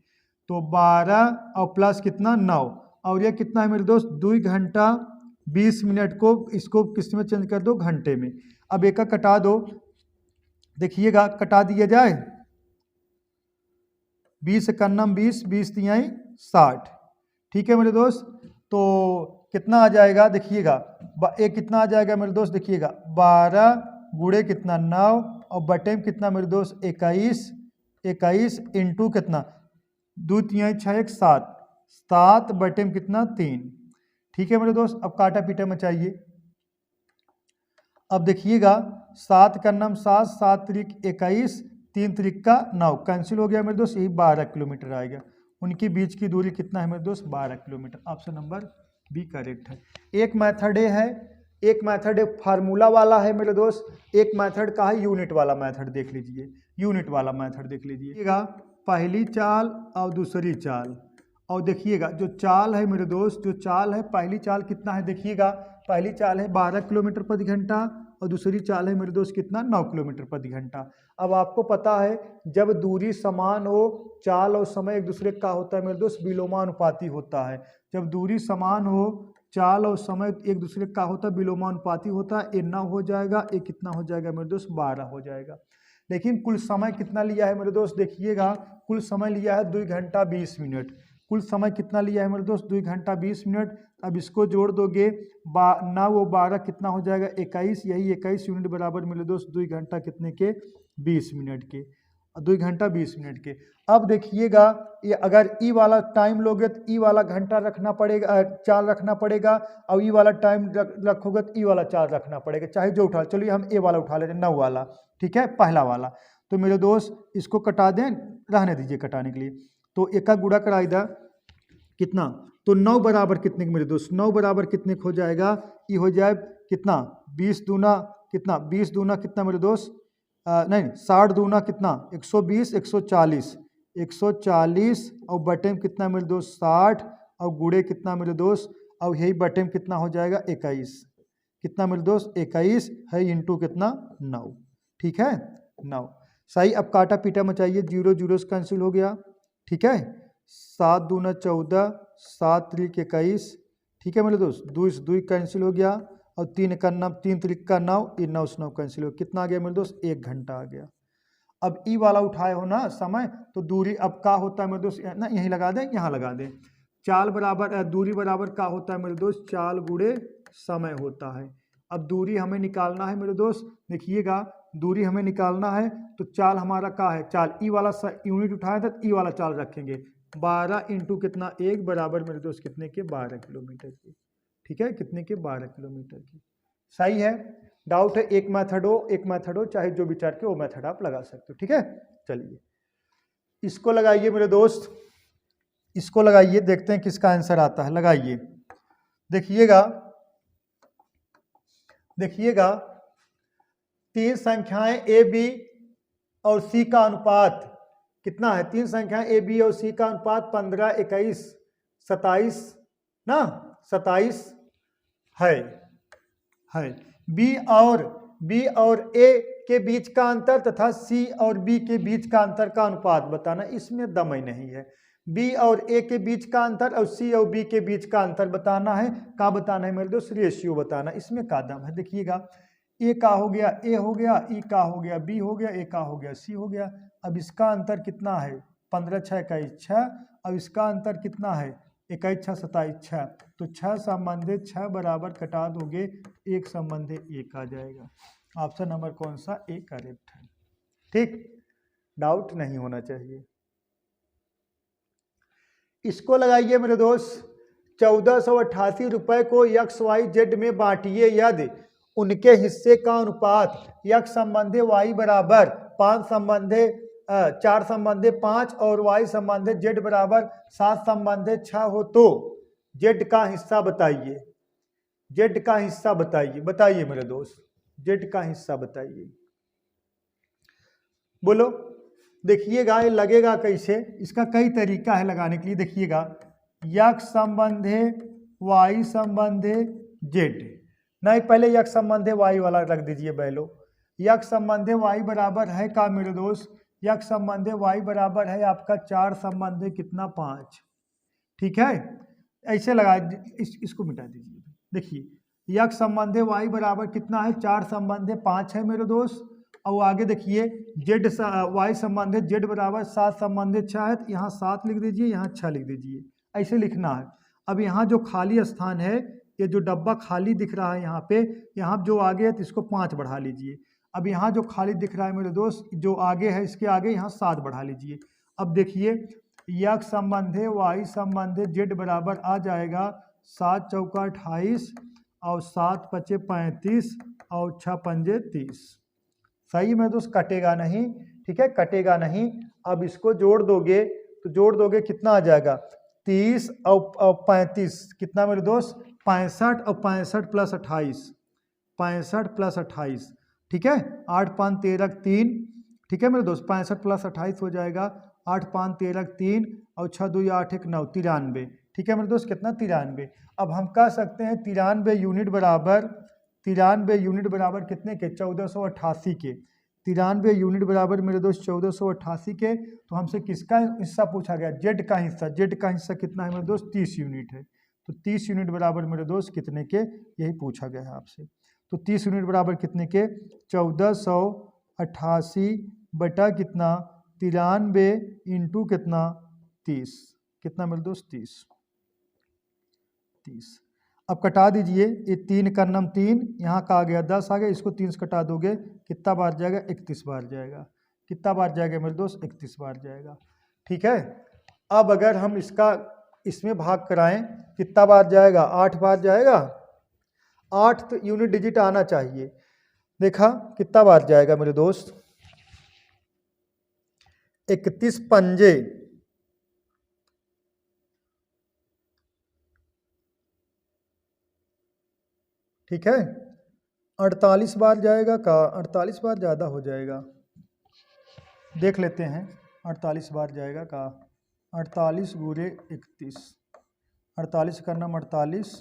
तो 12 और प्लस कितना 9 और ये कितना है मेरे दोस्त 2 घंटा 20 मिनट को इसको किस में चेंज कर दो घंटे में। अब एक का कटा दो, देखिएगा कटा दिया जाए, 20 कन्नम 20, 20 तिहाई 60, ठीक है मेरे दोस्त। तो कितना आ जाएगा देखिएगा, एक कितना आ जाएगा मेरे दोस्त देखिएगा 12 गुणे कितना 9 और बटे में कितना मेरे दोस्त 21 इंटू कितना 2 तिहाई 6 1 7, 7 बटे में कितना 3, ठीक है मेरे दोस्त। अब काटा पीटा में चाहिए, अब देखिएगा 7 का नाम 7, 7 त्रिक 21, 3 त्रिक का 9, कैंसिल हो गया मेरे दोस्त, यही 12 किलोमीटर आएगा। उनकी बीच की दूरी कितना है मेरे दोस्त 12 kilometre. Option number B correct है। एक मेथड है, एक मेथड एक फार्मूला वाला है मेरे दोस्त, एक मेथड का है यूनिट वाला मेथड, देख लीजिए यूनिट वाला मेथड देख लीजिएगा। पहली चाल और दूसरी चाल, और देखिएगा जो चाल है मेरे दोस्त, जो चाल है पहली चाल कितना है देखिएगा, पहली चाल है 12 किलोमीटर प्रति घंटा और दूसरी चाल है मेरे दोस्त कितना 9 किलोमीटर प्रति घंटा। अब आपको पता है जब दूरी समान हो, चाल और समय एक दूसरे का होता है मेरे दोस्त विलोमानुपाती होता है। जब दूरी समान हो, चाल और समय एक दूसरे का होता है विलोमानुपाती होता है, ये 9 हो जाएगा, ये कितना हो जाएगा मेरे दोस्त 12 हो जाएगा। लेकिन कुल समय कितना लिया है मेरे दोस्त देखिएगा, कुल समय लिया है 2 घंटा 20 मिनट, कुल समय कितना लिया है मेरे दोस्त 2 घंटा 20 मिनट। अब इसको जोड़ दोगे 9 वो 12 कितना हो जाएगा 21, यही 21 यूनिट बराबर मेरे दोस्त 2 घंटा कितने के 20 मिनट के, 2 घंटा 20 मिनट के। अब देखिएगा ये अगर ई वाला टाइम लोगे तो ई वाला घंटा रखना पड़ेगा, चाल रखना पड़ेगा, और ई वाला टाइम रखोगे तो ई वाला चाल रखना पड़ेगा, चाहे जो उठा। चलिए हम ए वाला उठा लेते हैं 9 वाला, ठीक है, पहला वाला। तो मेरे दोस्त इसको कटा दें, रहने दीजिए कटाने के लिए। तो एक का गुड़ा कराई दा कितना, तो 9 बराबर कितने के मेरे दोस्त, 9 बराबर कितने हो जाएगा, ये हो जाए कितना 20 दूना कितना, 20 दूना कितना मेरे दोस्त, नहीं 60 दूना कितना 120, 140, 140 और बटे में कितना मेरे दोस्त 60 और गुड़े कितना मेरे दोस्त, और यही बटे में कितना हो जाएगा 21, कितना मेरे दोस्त 21 है इंटू कितना 9, ठीक है 9। सही। अब काटा पीटा मचाइए, 0 0 से कैंसिल हो गया, ठीक है, 7 दूना 14, 7 त्रिक 21, ठीक है मेरे दोस्त, 2 से 2 कैंसिल हो गया, और 3 का 9, 3 त्रिक का 9, ये 9 से 9 कैंसिल हो गया, कितना आ गया मेरे दोस्त 1 घंटा आ गया। अब ई वाला उठाए हो ना समय, तो दूरी अब का होता है मेरे दोस्त ना, यहीं लगा दें, यहाँ लगा दें, चाल बराबर दूरी बराबर का होता है मेरे दोस्त, चाल गुड़े समय होता है। अब दूरी हमें निकालना है मेरे दोस्त, देखिएगा दूरी हमें निकालना है, तो चाल हमारा का है, चाल ई वाला यूनिट उठाया था, ई वाला चाल रखेंगे, 12 इंटू कितना 1 बराबर मेरे दोस्त कितने के 12 किलोमीटर के, ठीक है, कितने के 12 किलोमीटर की। सही है। डाउट है, एक मेथड हो, चाहे जो विचार के वो मेथड आप लगा सकते हो, ठीक है। चलिए इसको लगाइए मेरे दोस्त, इसको लगाइए, देखते हैं किसका आंसर आता है, लगाइए। देखिएगा 3 संख्याएं ए बी और सी का अनुपात कितना है, 3 संख्याएं ए बी और सी का अनुपात 15, 21, 27 ना, 27 है। बी और ए के बीच का अंतर तथा सी और बी के बीच का अंतर का अनुपात बताना, इसमें दम ही नहीं है। बी और ए के बीच का अंतर और सी और बी के बीच का अंतर बताना है, का बताना है मेरे दोस्त, रेशियो बताना, इसमें का दम है। देखिएगा ए का हो गया, ए हो गया, ई का हो गया, बी हो गया, ए का हो गया, सी हो गया। अब इसका अंतर कितना है 15 6 21 6, अब इसका अंतर कितना है 21 6 27 6, तो 6 संबंधे 6 बराबर कटा दोगे, 1 संबंधे 1 आ जाएगा। ऑप्शन नंबर कौन सा, ए करेक्ट है, ठीक, डाउट नहीं होना चाहिए। इसको लगाइए मेरे दोस्त, 1488 रुपए को XYZ में बांटिए यदि उनके हिस्से का अनुपात x संबंधे y बराबर 5 संबंधे 4 संबंधे 5 और y संबंधे z बराबर 7 संबंधे 6 हो, तो z का हिस्सा बताइए, z का हिस्सा बताइए मेरे दोस्त, z का हिस्सा बताइए, बोलो। देखिएगा ये लगेगा कैसे, इसका कई तरीका है लगाने के लिए। देखिएगा x संबंधे y संबंधे z, नहीं पहले x संबंधे y वाला रख दीजिए बैलो, x संबंधे y बराबर है का मेरे दोस्त, x संबंधे y बराबर है आपका 4 संबंधे कितना 5, ठीक है, ऐसे लगा, इसको मिटा दीजिए। देखिए x संबंधे y बराबर कितना है 4 संबंधे 5 है मेरे दोस्त, और आगे देखिए y संबंधे z बराबर 7 संबंधे 6 है, तो यहाँ 7 लिख दीजिए, यहाँ 6 लिख दीजिए, ऐसे लिखना है। अब यहाँ जो खाली स्थान है, ये जो डब्बा खाली दिख रहा है यहाँ पे, यहाँ जो आगे है तो इसको 5 बढ़ा लीजिए। अब यहाँ जो खाली दिख रहा है मेरे दोस्त, जो आगे है इसके आगे यहाँ 7 बढ़ा लीजिए। अब देखिए x संबंधे y संबंधे z बराबर आ जाएगा 7 चौका 28 और 7 पचे 35 और 6 पंजे 30। सही में दोस्त, कटेगा नहीं, ठीक है, कटेगा नहीं। अब इसको जोड़ दोगे तो जोड़ दोगे कितना आ जाएगा 30 और 35, कितना मेरे दोस्त 65 और 65 प्लस 28, 65 प्लस 28, ठीक है, 8 5 13 3, ठीक है मेरे दोस्त, 65 प्लस 28 हो जाएगा 8 5 13 3 और 6 2 8 1 9, 93, ठीक है मेरे दोस्त, कितना 93। अब हम कह सकते हैं 93 यूनिट बराबर कितने के 1488 के, 93 यूनिट बराबर मेरे दोस्त 1488 के। तो हमसे किसका हिस्सा पूछा गया, जेड का हिस्सा, जेड का हिस्सा कितना है मेरे दोस्त 30 यूनिट है, तो 30 यूनिट बराबर मेरे दोस्त कितने के, यही पूछा गया है आपसे। तो 30 यूनिट बराबर कितने के 1488 बटा कितना 93 इंटू कितना 30, कितना मेरे दोस्त 30। अब कटा दीजिए, ये 3 का नम 3, यहाँ का आ गया 10 आ गया, इसको 3 से कटा दोगे कितना बार जाएगा? 31 बार जाएगा। कितना बार जाएगा मेरे दोस्त? 31 बार जाएगा। ठीक है। अब अगर हम इसमें भाग कराएं कितना बार जाएगा? 8 बार जाएगा। 8 तो यूनिट डिजिट आना चाहिए। देखा कितना बार जाएगा मेरे दोस्त? 31 पंजे, ठीक है। 48 बार जाएगा का? 48 बार ज़्यादा हो जाएगा, देख लेते हैं। 48 बार जाएगा का? 48 गुणे 31, 48 का नाम 48,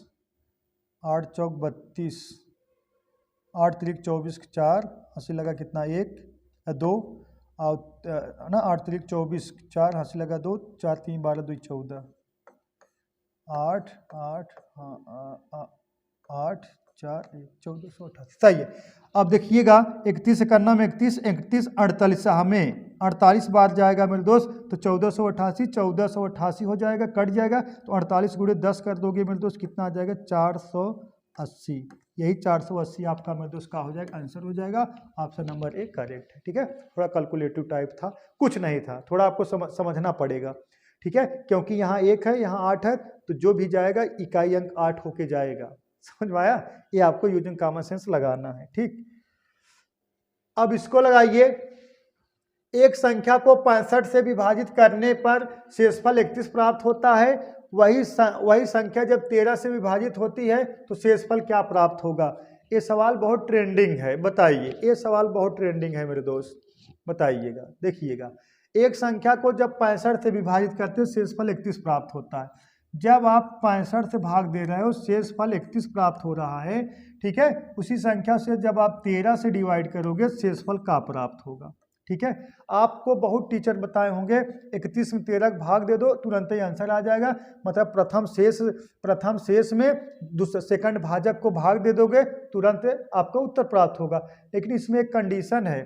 8 चौक 32, 8 त्रिक 24, 4 हंसी लगा कितना? 1 2 और ना 8 त्रिक 24, 4 हंसी लगा 2, 4 3 12 2 14, 8 8 8 4 1 1488। सही है। अब देखिएगा 31 से करना में 31 31 48 हमें 48 बार जाएगा मेरे दोस्त, तो 1488 हो जाएगा, कट जाएगा। तो 48 गुणे 10 कर दोगे मेरे दोस्त, कितना आ जाएगा? 480। यही 480 आपका मेरे दोस्त का हो जाएगा, आंसर हो जाएगा। ऑप्शन नंबर 1 करेक्ट है। ठीक है। थोड़ा कैलकुलेटिव टाइप था, कुछ नहीं था, थोड़ा आपको समझना पड़ेगा। ठीक है। क्योंकि यहाँ 1 है, यहाँ 8 है, तो जो भी जाएगा इकाई अंक 8 होके जाएगा। समझ में आया? ये आपको यूजिंग कॉमन सेंस लगाना है। ठीक। अब इसको लगाइए। एक संख्या को 65 से विभाजित करने पर शेषफल 31 प्राप्त होता है। वही संख्या जब 13 से विभाजित होती है तो शेषफल क्या प्राप्त होगा? ये सवाल बहुत ट्रेंडिंग है, बताइए। ये सवाल बहुत ट्रेंडिंग है मेरे दोस्त, बताइएगा। देखिएगा, एक संख्या को जब 65 से विभाजित करते हो शेषफल 31 प्राप्त होता है। जब आप 65 से भाग दे रहे हो, शेषफल 31 प्राप्त हो रहा है। ठीक है। उसी संख्या से जब आप 13 से डिवाइड करोगे शेषफल का प्राप्त होगा। ठीक है। आपको बहुत टीचर बताए होंगे 31 में 13 भाग दे दो, तुरंत ही आंसर आ जाएगा। मतलब प्रथम शेष में सेकंड भाजक को भाग दे दोगे, तुरंत आपको उत्तर प्राप्त होगा। लेकिन इसमें एक कंडीशन है,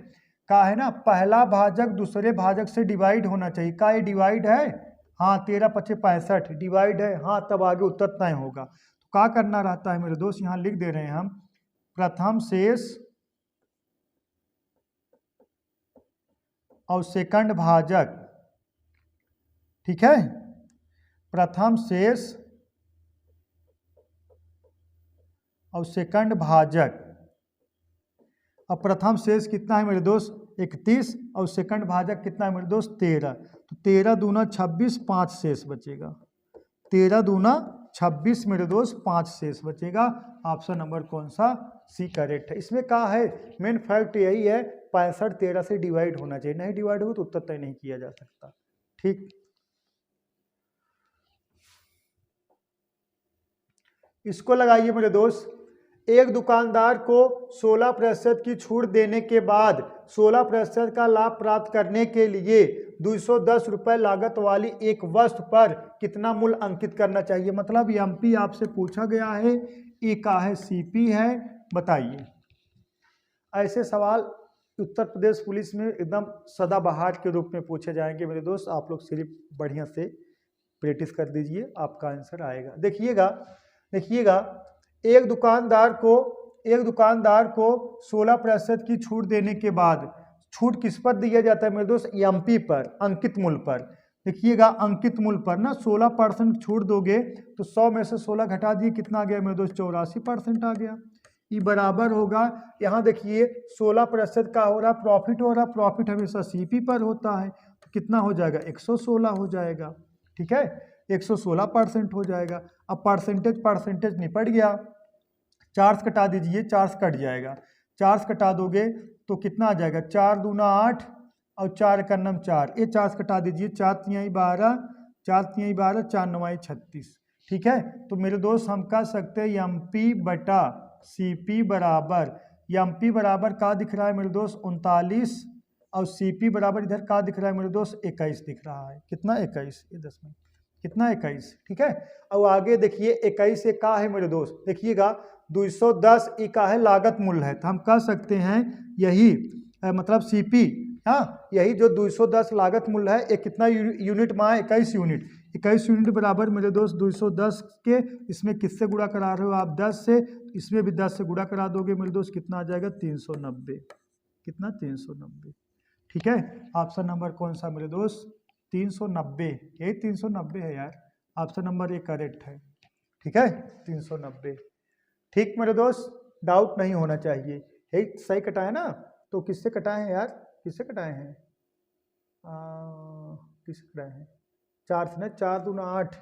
का है ना, पहला भाजक दूसरे भाजक से डिवाइड होना चाहिए। का ये डिवाइड है? हाँ, 13 × 5 = 65 डिवाइड है। हाँ, तब आगे उत्तर तय होगा। तो क्या करना रहता है मेरे दोस्त? यहाँ लिख दे रहे हैं हम, प्रथम शेष और सेकंड भाजक। ठीक है। प्रथम शेष और सेकंड भाजक। अब प्रथम शेष कितना है मेरे दोस्त? 31, और सेकंड भाजक कितना है मेरे दोस्त? 13। तो 13 दूना 26, 5 शेष बचेगा। 13 दूना 26 मेरे दोस्त, 5 शेष बचेगा। ऑप्शन नंबर कौन सा? सी करेक्ट है। इसमें क्या है, मेन फैक्ट यही है, 65 13 से डिवाइड होना चाहिए। नहीं डिवाइड हो तो उत्तर तय नहीं किया जा सकता। ठीक। इसको लगाइए मेरे दोस्त। एक दुकानदार को 16% की छूट देने के बाद 16% का लाभ प्राप्त करने के लिए 210 रुपये लागत वाली एक वस्तु पर कितना मूल्य अंकित करना चाहिए? मतलब एमपी आपसे पूछा गया है, ए का है, सीपी है, बताइए। ऐसे सवाल उत्तर प्रदेश पुलिस में एकदम सदाबहार के रूप में पूछे जाएंगे मेरे दोस्त। आप लोग सिर्फ बढ़िया से प्रैक्टिस कर दीजिए, आपका आंसर आएगा। देखिएगा, एक दुकानदार को 16% की छूट देने के बाद, छूट किस पर दिया जाता है मेरे दोस्त? एमपी पर, अंकित मूल्य पर। देखिएगा, अंकित मूल्य पर ना 16% छूट दोगे तो 100 में से 16 घटा दिए, कितना आ गया मेरे दोस्त? 84% आ गया। ये बराबर होगा, यहाँ देखिए 16% का हो रहा प्रॉफिट हो रहा, प्रॉफिट हमेशा सीपी पर होता है, तो कितना हो जाएगा? 116 हो जाएगा। ठीक है। 116% हो जाएगा। अब परसेंटेज निपट गया। 4 से कटा दीजिए, 4 से कट जाएगा। 4 से कटा दोगे तो कितना आ जाएगा? 4 दूना 8 और 4 का नम 4, ये 4 से कटा दीजिए। 4 तिहाई 12, 4 तिहाई 12, 4 9 36। ठीक है। तो मेरे दोस्त हम कह सकते हैं एमपी बटा सीपी बराबर, एमपी बराबर का दिख रहा है मेरे दोस्त? 39, और सीपी बराबर इधर का दिख रहा है मेरे दोस्त? 21 दिख रहा है। कितना? 21, ये 10 में कितना? 21। ठीक है। अब आगे देखिए, 21 से का है मेरे दोस्त? देखिएगा, 210 ई का है लागत मूल्य है, तो हम कह सकते हैं यही मतलब सीपी, हाँ, यही जो 210 लागत मूल्य है, ये कितना यूनिट में है? 21 यूनिट। 21 यूनिट बराबर मेरे दोस्त 210 के, इसमें किससे गुणा करा रहे हो आप 10 से, इसमें भी 10 से गुणा करा दोगे मेरे दोस्त, कितना आ जाएगा 390, कितना 390। ठीक है, ऑप्शन नंबर कौन सा मेरे दोस्त 390, यही 390 है यार, ऑप्शन नंबर ए करेक्ट है। ठीक है 390। ठीक मेरे दोस्त, डाउट नहीं होना चाहिए, यही सही कटाए ना, तो किससे कटाए हैं यार, किससे कटाए हैं, किससे कटाए हैं 4 से ना, 4 दूना 8,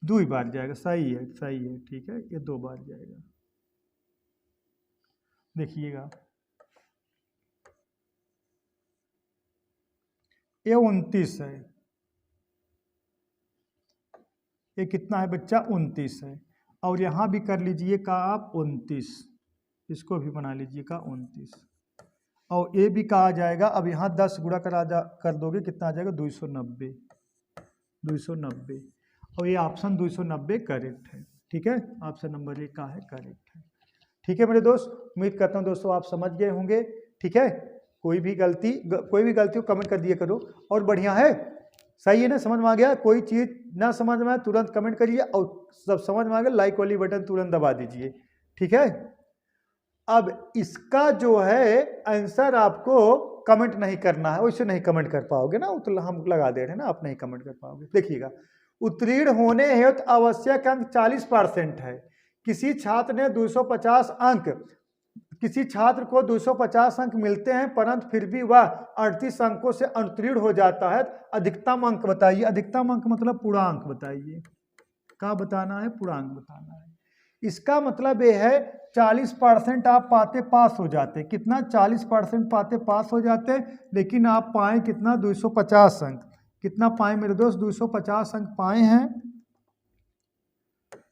2 ही बार जाएगा, सही है सही है। ठीक है, ये 2 बार जाएगा, देखिएगा ये 29 है, ये कितना है बच्चा 29 है, और यहाँ भी कर लीजिए का आप 29, इसको भी बना लीजिए का 29, और ये भी कहा जाएगा, अब यहाँ 10 गुणा कर दोगे कितना आ जाएगा 290, 290, और ये ऑप्शन 290 करेक्ट है। ठीक है, ऑप्शन नंबर ए का है करेक्ट है। ठीक है मेरे दोस्त, उम्मीद करता हूँ दोस्तों आप समझ गए होंगे। ठीक है, कोई भी गलती हो कमेंट कर दिया करो, और बढ़िया है, सही है ना, समझ में आ गया, कोई चीज़ ना समझ में आए तुरंत कमेंट करिए, और सब समझ में आ गया लाइक वाली बटन तुरंत दबा दीजिए। ठीक है, अब इसका जो है आंसर आपको कमेंट नहीं करना है, वैसे नहीं कमेंट कर पाओगे ना, तो हम लगा दे रहे हैं ना, आप नहीं कमेंट कर पाओगे। देखिएगा, उत्तीर्ण होने हेतु आवश्यक अंक 40% है, किसी छात्र ने 250 अंक, किसी छात्र को 250 अंक मिलते हैं परंतु फिर भी वह 38 अंकों से अनुत्तीर्ण हो जाता है, अधिकतम अंक बताइए। अधिकतम अंक मतलब पूर्णांक बताइए, क्या बताना है, पूर्णांक बताना है। इसका मतलब ये है 40% आप पाते पास हो जाते, कितना 40% पाते पास हो जाते, लेकिन आप पाए कितना 250 अंक, कितना पाए मेरे दोस्त 250 अंक पाए हैं,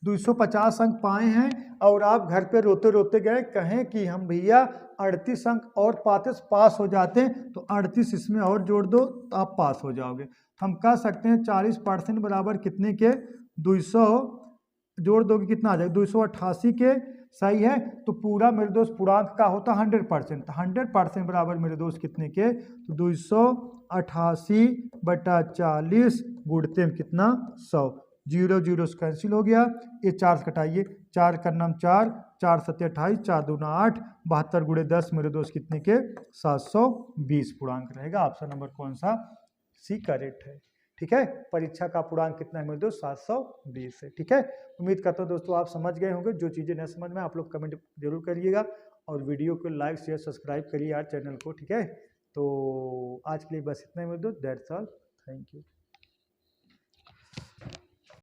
250 अंक पाए हैं, और आप घर पे रोते रोते गए कहें कि हम भैया 38 अंक और पाते पास हो जाते, तो 38 इसमें और जोड़ दो तो आप पास हो जाओगे। तो हम कह सकते हैं 40% बराबर कितने के 200 जोड़ दोगे कितना आ जाएगा 288 के, सही है। तो पूरा मेरे दोस्त पूर्णांक का होता है 100%, 100% बराबर मेरे दोस्त कितने के, तो 288/40 गुणते में कितना 100, 0 0 से कैंसिल हो गया, ये 4 से कटाइए, 4 का नाम 4, 4 7 28, 4 दूना 8, 72 गुणे 10 मेरे दोस्त कितने के 720 पूर्णांक रहेगा। ऑप्शन नंबर कौन सा सी करेक्ट है। ठीक है, परीक्षा का पूर्णांक कितना है मेरे दोस्त 720 है। ठीक है, उम्मीद करता हूँ दोस्तों आप समझ गए होंगे, जो चीज़ें नहीं समझ में आप लोग कमेंट जरूर करिएगा, और वीडियो को लाइक शेयर सब्सक्राइब करिए यार चैनल को। ठीक है, तो आज के लिए बस इतना ही मेरे दोस्त, दैट्स ऑल, थैंक यू।